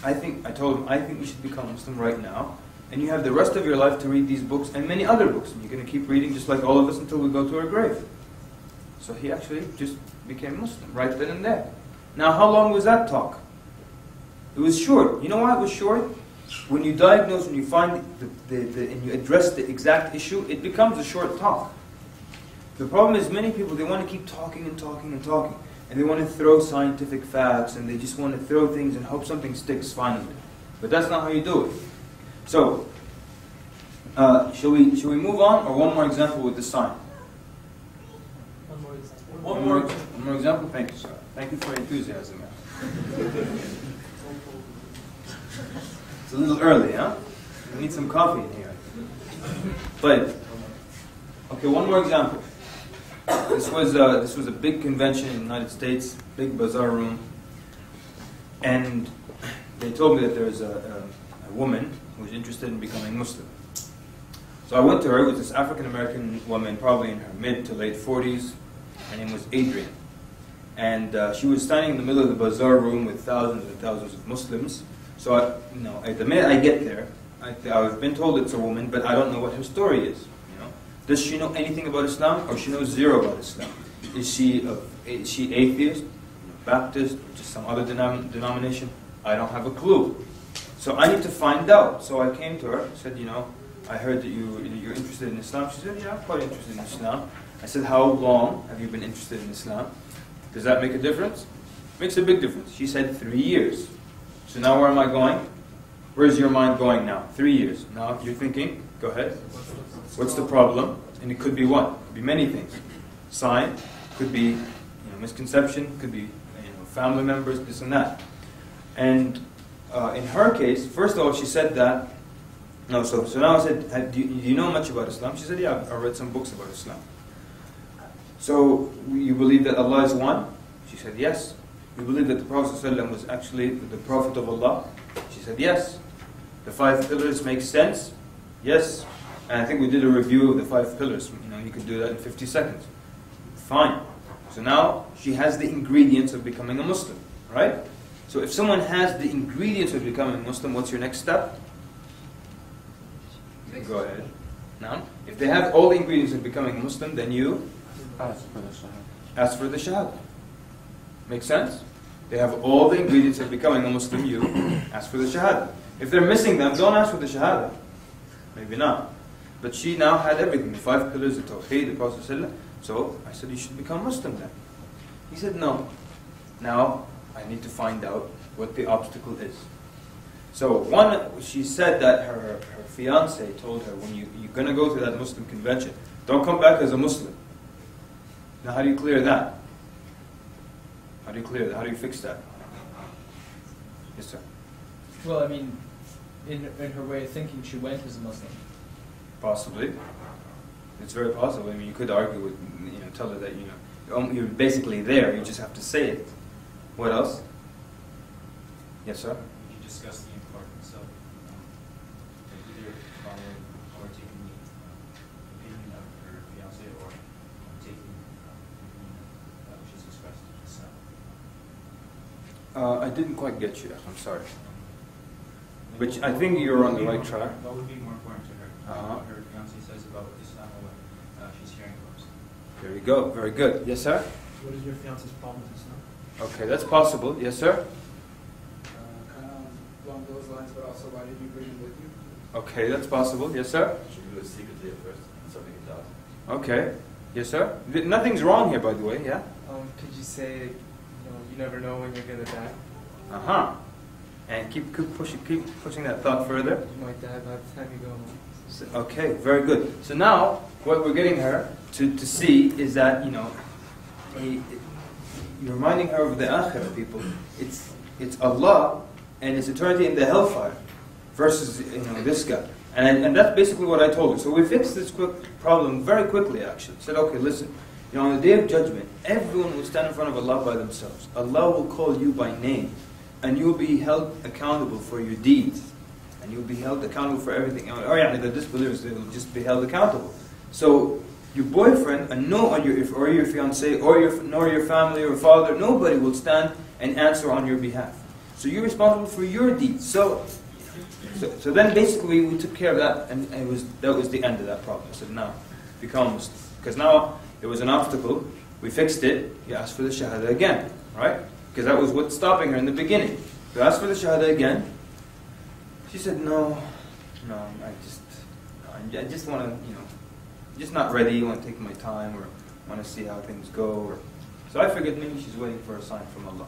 I told him, I think we should become Muslim right now. And you have the rest of your life to read these books and many other books. And you're going to keep reading just like all of us until we go to our grave. So he actually just became Muslim right then and there. Now, how long was that talk? It was short. You know why it was short? When you diagnose, when you find and you address the exact issue, it becomes a short talk. The problem is many people, they want to keep talking and talking and talking. And they want to throw scientific facts, and they just want to throw things and hope something sticks finally. But that's not how you do it. So, shall we move on, or one more example with the sign? One more example. Thank you, sir. Thank you for your enthusiasm. It's a little early, huh? We need some coffee in here. But okay, one more example. This was a big convention in the United States, big bazaar room, and they told me that there was a woman who was interested in becoming Muslim. So I went to her. It was this African American woman, probably in her mid to late 40s. Her name was Adrian, and she was standing in the middle of the bazaar room with thousands and thousands of Muslims. So the minute I get there, I've been told it's a woman, but I don't know what her story is. Does she know anything about Islam, or she knows zero about Islam? Is she atheist, Baptist, or just some other denomination? I don't have a clue. So I need to find out. So I came to her, said, I heard that you're interested in Islam. She said, yeah, I'm quite interested in Islam. I said, how long have you been interested in Islam? Does that make a difference? Makes a big difference. She said 3 years. So now where am I going? Where's your mind going now? 3 years. Now you're thinking, go ahead. What's the problem? And it could be what? It could be many things. Sign, could be misconception, could be family members, this and that. And in her case, first of all, she said that. No, so now I said, do you know much about Islam? She said, yeah, I read some books about Islam. So you believe that Allah is one? She said, yes. You believe that the Prophet ﷺ was actually the Prophet of Allah? She said, yes. The 5 pillars make sense? Yes. And I think we did a review of the 5 pillars. You could do that in 50 seconds. Fine. So now she has the ingredients of becoming a Muslim, right? So if someone has the ingredients of becoming a Muslim, what's your next step? Go ahead. Now, if they have all the ingredients of becoming a Muslim, then you ask for the Shahada. Make sense? They have all the ingredients of becoming a Muslim, you ask for the Shahada. If they're missing them, don't ask for the Shahada. Maybe not. But she now had everything, the 5 pillars, the Tawheed, the Prophet ﷺ. So I said, you should become Muslim then. He said, no. Now I need to find out what the obstacle is. So she said that her fiance told her, when you're going to go to that Muslim convention, don't come back as a Muslim. Now how do you clear that? How do you clear that? How do you fix that? Yes, sir. Well, I mean, in her way of thinking, she went as a Muslim. Possibly. It's very possible. I mean, you could argue with, tell her that, you're basically there, you just have to say it. What else? Yes, sir? You discussed the importance of either following or taking the opinion of her fiancé or taking the opinion which is expressed in Islam. I didn't quite get you. I'm sorry. But I think you're on the right track. What would be more important to her? What her fiancé says about Islam or what she's hearing from us? There you go. Very good. Yes, sir? What is your fiance's problem with Islam? Okay, that's possible. Yes, sir? Kind of along those lines, but also why did you bring him with you? Okay, that's possible. Yes, sir? Should we do it secretly at first and something it out? Okay. Yes, sir? Nothing's wrong here, by the way. Yeah? Could you say, you never know when you're gonna die? Uh-huh. And keep pushing that thought further. You might die by the time you go home. So, okay, very good. So now, what we're getting her to see is that, you're reminding her of the akhirah, people. It's Allah and it's eternity in the hellfire versus, this guy. And that's basically what I told her. So we fixed this problem very quickly, actually. Said, okay, listen. On the Day of Judgment, everyone will stand in front of Allah by themselves. Allah will call you by name. And you'll be held accountable for your deeds. And you'll be held accountable for everything. The disbelievers, they will just be held accountable. So your boyfriend, or your fiancé, or your family or father, nobody will stand and answer on your behalf. So you're responsible for your deeds. So then basically we took care of that, and that was the end of that problem. I said, now, become Muslim. Because now it was an obstacle. We fixed it. You ask for the Shahada again, right? Because that was what's stopping her in the beginning. You asked for the Shahada again. She said, no, I just want to, just not ready. I want to take my time, or want to see how things go. So I figured maybe she's waiting for a sign from Allah.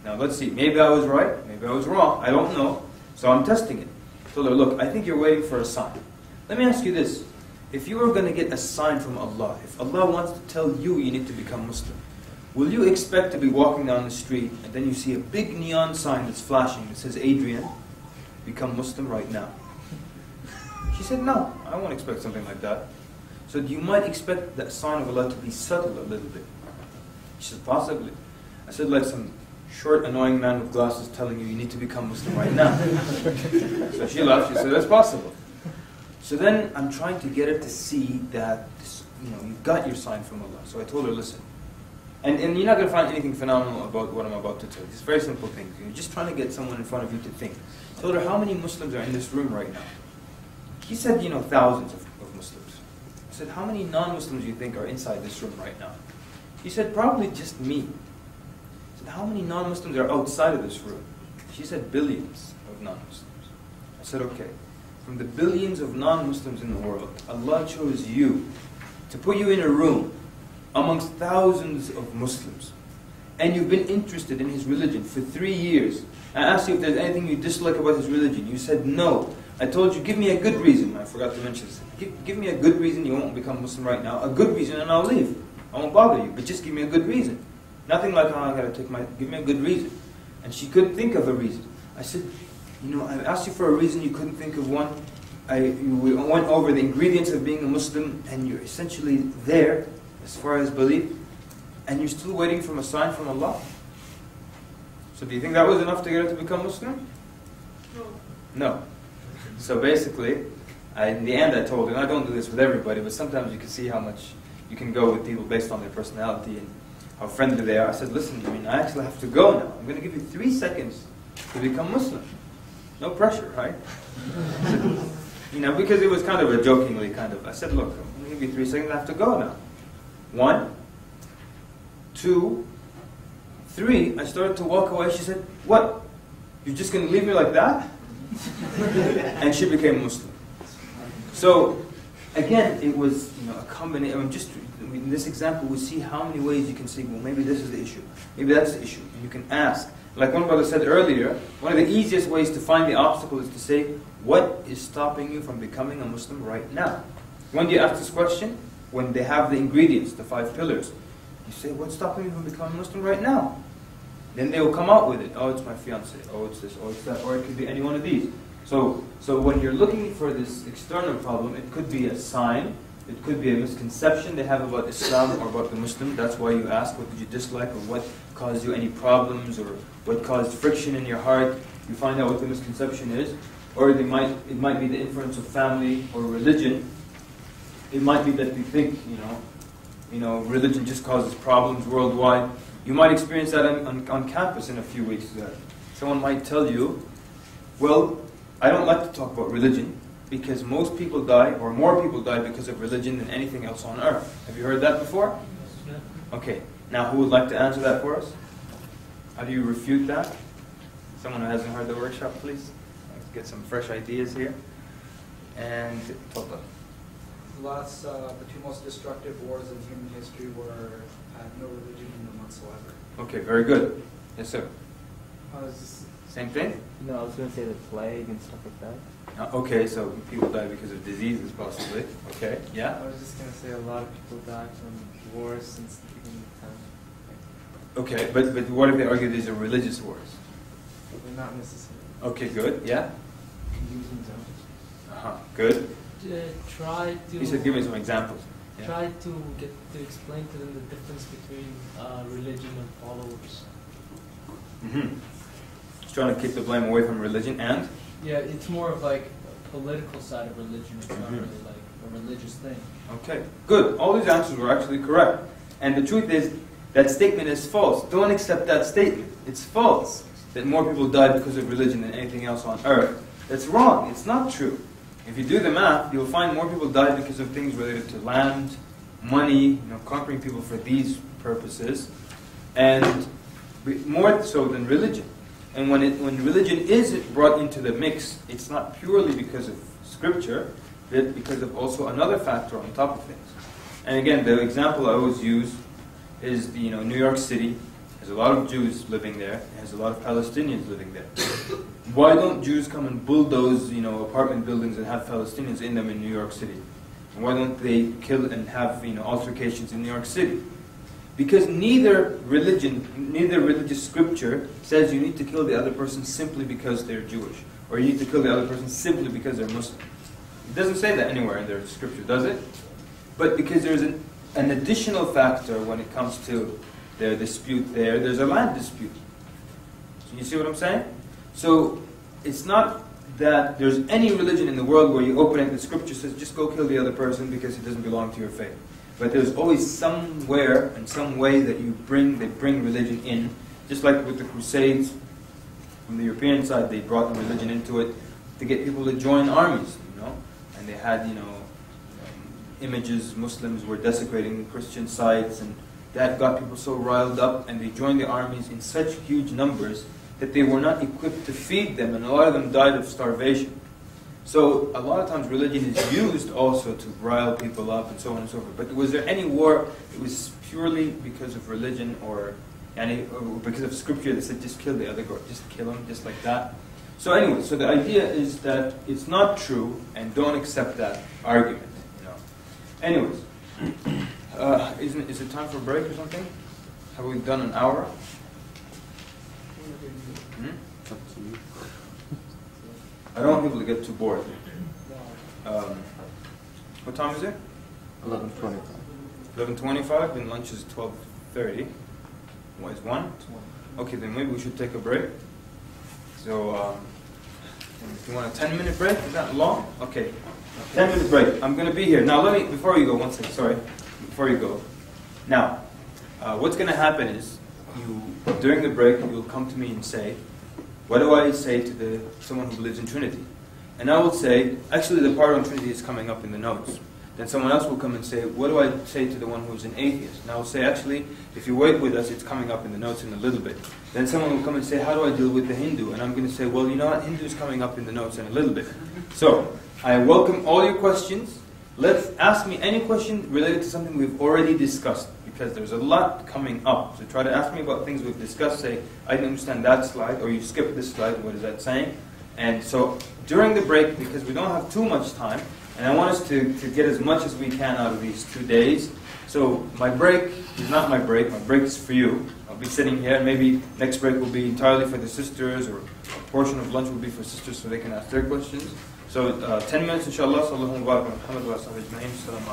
Now let's see. Maybe I was right. Maybe I was wrong. I don't know. So I'm testing it. I told her, look, I think you're waiting for a sign. Let me ask you this. If you were going to get a sign from Allah, if Allah wants to tell you you need to become Muslim, will you expect to be walking down the street and then you see a big neon sign that's flashing that says, Adrian, become Muslim right now? She said, no, I won't expect something like that. So you might expect that sign of Allah to be subtle a little bit. She said, possibly. I said, like some short, annoying man with glasses telling you need to become Muslim right now. So she laughed, she said, that's possible. So then I'm trying to get her to see that, you've got your sign from Allah. So I told her, listen, and you're not going to find anything phenomenal about what I'm about to tell you. It's very simple things. You're just trying to get someone in front of you to think. I told her, how many Muslims are in this room right now? She said, thousands of Muslims. I said, how many non-Muslims do you think are inside this room right now? She said, probably just me. I said, how many non-Muslims are outside of this room? She said, billions of non-Muslims. I said, okay. From the billions of non-Muslims in the world, Allah chose you to put you in a room amongst thousands of Muslims. And you've been interested in his religion for 3 years. I asked you if there's anything you dislike about his religion. You said no. I told you, give me a good reason. I forgot to mention this. Give me a good reason you won't become Muslim right now. A good reason and I'll leave. I won't bother you, but just give me a good reason. Nothing like, oh, I gotta give me a good reason. And she couldn't think of a reason. I said, I asked you for a reason, you couldn't think of one. We went over the ingredients of being a Muslim, and you're essentially there, as far as belief, and you're still waiting for a sign from Allah. So do you think that was enough to get her to become Muslim? No. So basically, in the end I told her, and I don't do this with everybody, but sometimes you can see how much you can go with people based on their personality and how friendly they are. I said, listen, I actually have to go now. I'm going to give you 3 seconds to become Muslim. No pressure, right? Because it was kind of a jokingly I said, look, I'm going to give you 3 seconds, I have to go now. 1, 2, 3. I started to walk away. She said, what? You're just going to leave me like that? And she became Muslim. So, again, it was a combination. In this example, we see how many ways you can say, well, maybe this is the issue. Maybe that's the issue. And you can ask. Like one brother said earlier, one of the easiest ways to find the obstacle is to say, what is stopping you from becoming a Muslim right now? When do you ask this question? When they have the ingredients, the 5 pillars. You say, what's stopping me from becoming a Muslim right now? Then they will come out with it. Oh, it's my fiance. Oh, it's this. Oh, it's that. Or it could be any one of these. So when you're looking for this external problem, it could be a sign. It could be a misconception they have about Islam or about the Muslim. That's why you ask, what did you dislike, or what caused you any problems, or what caused friction in your heart. You find out what the misconception is. Or it might be the influence of family or religion. It might be that you think, religion just causes problems worldwide. You might experience that on campus in a few weeks. Someone might tell you, well, I don't like to talk about religion because most people die, or more people die because of religion than anything else on earth. Have you heard that before? Okay. Now, who would like to answer that for us? How do you refute that? Someone who hasn't heard the workshop, please. Let's get some fresh ideas here. And Tofla. The 2 most destructive wars in human history had no religion in them whatsoever. Okay, very good. Yes, sir. Same thing? No, I was going to say the plague and stuff like that. Okay, so people die because of diseases, possibly. Okay, yeah? I was just going to say a lot of people died from wars since the beginning of time. Okay, but what if they argue these are religious wars? But not necessarily. Okay, good. Yeah? Use examples. Good. Try to. He said, give me some examples. Yeah. Try to get to explain to them the difference between religion and followers. He's trying to keep the blame away from religion and? Yeah, it's more of like a political side of religion. It's not really like a religious thing. Okay, good. All these answers were actually correct. And the truth is, that statement is false. Don't accept that statement. It's false. That more people died because of religion than anything else on earth. That's wrong. It's not true. If you do the math, you'll find more people died because of things related to land, money, conquering people for these purposes, and more so than religion. And when religion is brought into the mix, it's not purely because of scripture, but because of also another factor on top of things. And again, the example I always use is New York City has a lot of Jews living there. It has a lot of Palestinians living there. Why don't Jews come and bulldoze apartment buildings and have Palestinians in them in New York City? And why don't they kill and have altercations in New York City? Because neither religious scripture says you need to kill the other person simply because they're Jewish, or you need to kill the other person simply because they're Muslim. It doesn't say that anywhere in their scripture, does it? But because there's an additional factor when it comes to their dispute there's a land dispute. So you see what I'm saying? So it's not that there's any religion in the world where you open it and the scripture says just go kill the other person because he doesn't belong to your faith. But there's always somewhere and some way that they bring religion in. Just like with the Crusades, from the European side, they brought the religion into it to get people to join armies, And they had, images, Muslims were desecrating Christian sites, and that got people so riled up, and they joined the armies in such huge numbers that they were not equipped to feed them, and a lot of them died of starvation. So a lot of times religion is used also to rile people up and so on and so forth. But was there any war that was purely because of religion or because of scripture that said just kill the other guy, just kill him, just like that? So anyway, so the idea is that it's not true, and don't accept that argument. Anyways, is it time for a break or something? Have we done an hour? It's up to you. I don't want people to get too bored. What time is it? 11:25. 11:25, then lunch is 12:30. What is 1? Okay, then maybe we should take a break. So, if you want a 10-minute break, is that long? Okay, 10-minute break. I'm going to be here. Now, before you go, one second, sorry. Before you go. Now, what's going to happen is, during the break, you'll come to me and say, what do I say to someone who believes in Trinity? And I will say, actually the part on Trinity is coming up in the notes. Then someone else will come and say, what do I say to the one who's an atheist? And I will say, actually, if you wait with us, it's coming up in the notes in a little bit. Then someone will come and say, how do I deal with the Hindu? And I'm going to say, well, you know what, Hindu is coming up in the notes in a little bit. So, I welcome all your questions. Let's ask me any question related to something we've already discussed, because there's a lot coming up. So try to ask me about things we've discussed. Say, I didn't understand that slide, or you skipped this slide, what is that saying? And so during the break, because we don't have too much time, and I want us to get as much as we can out of these 2 days. So my break is not my break is for you. I'll be sitting here, and maybe next break will be entirely for the sisters, or a portion of lunch will be for sisters so they can ask their questions. So 10 minutes inshallah. Sallallahu alaihi wa sallam.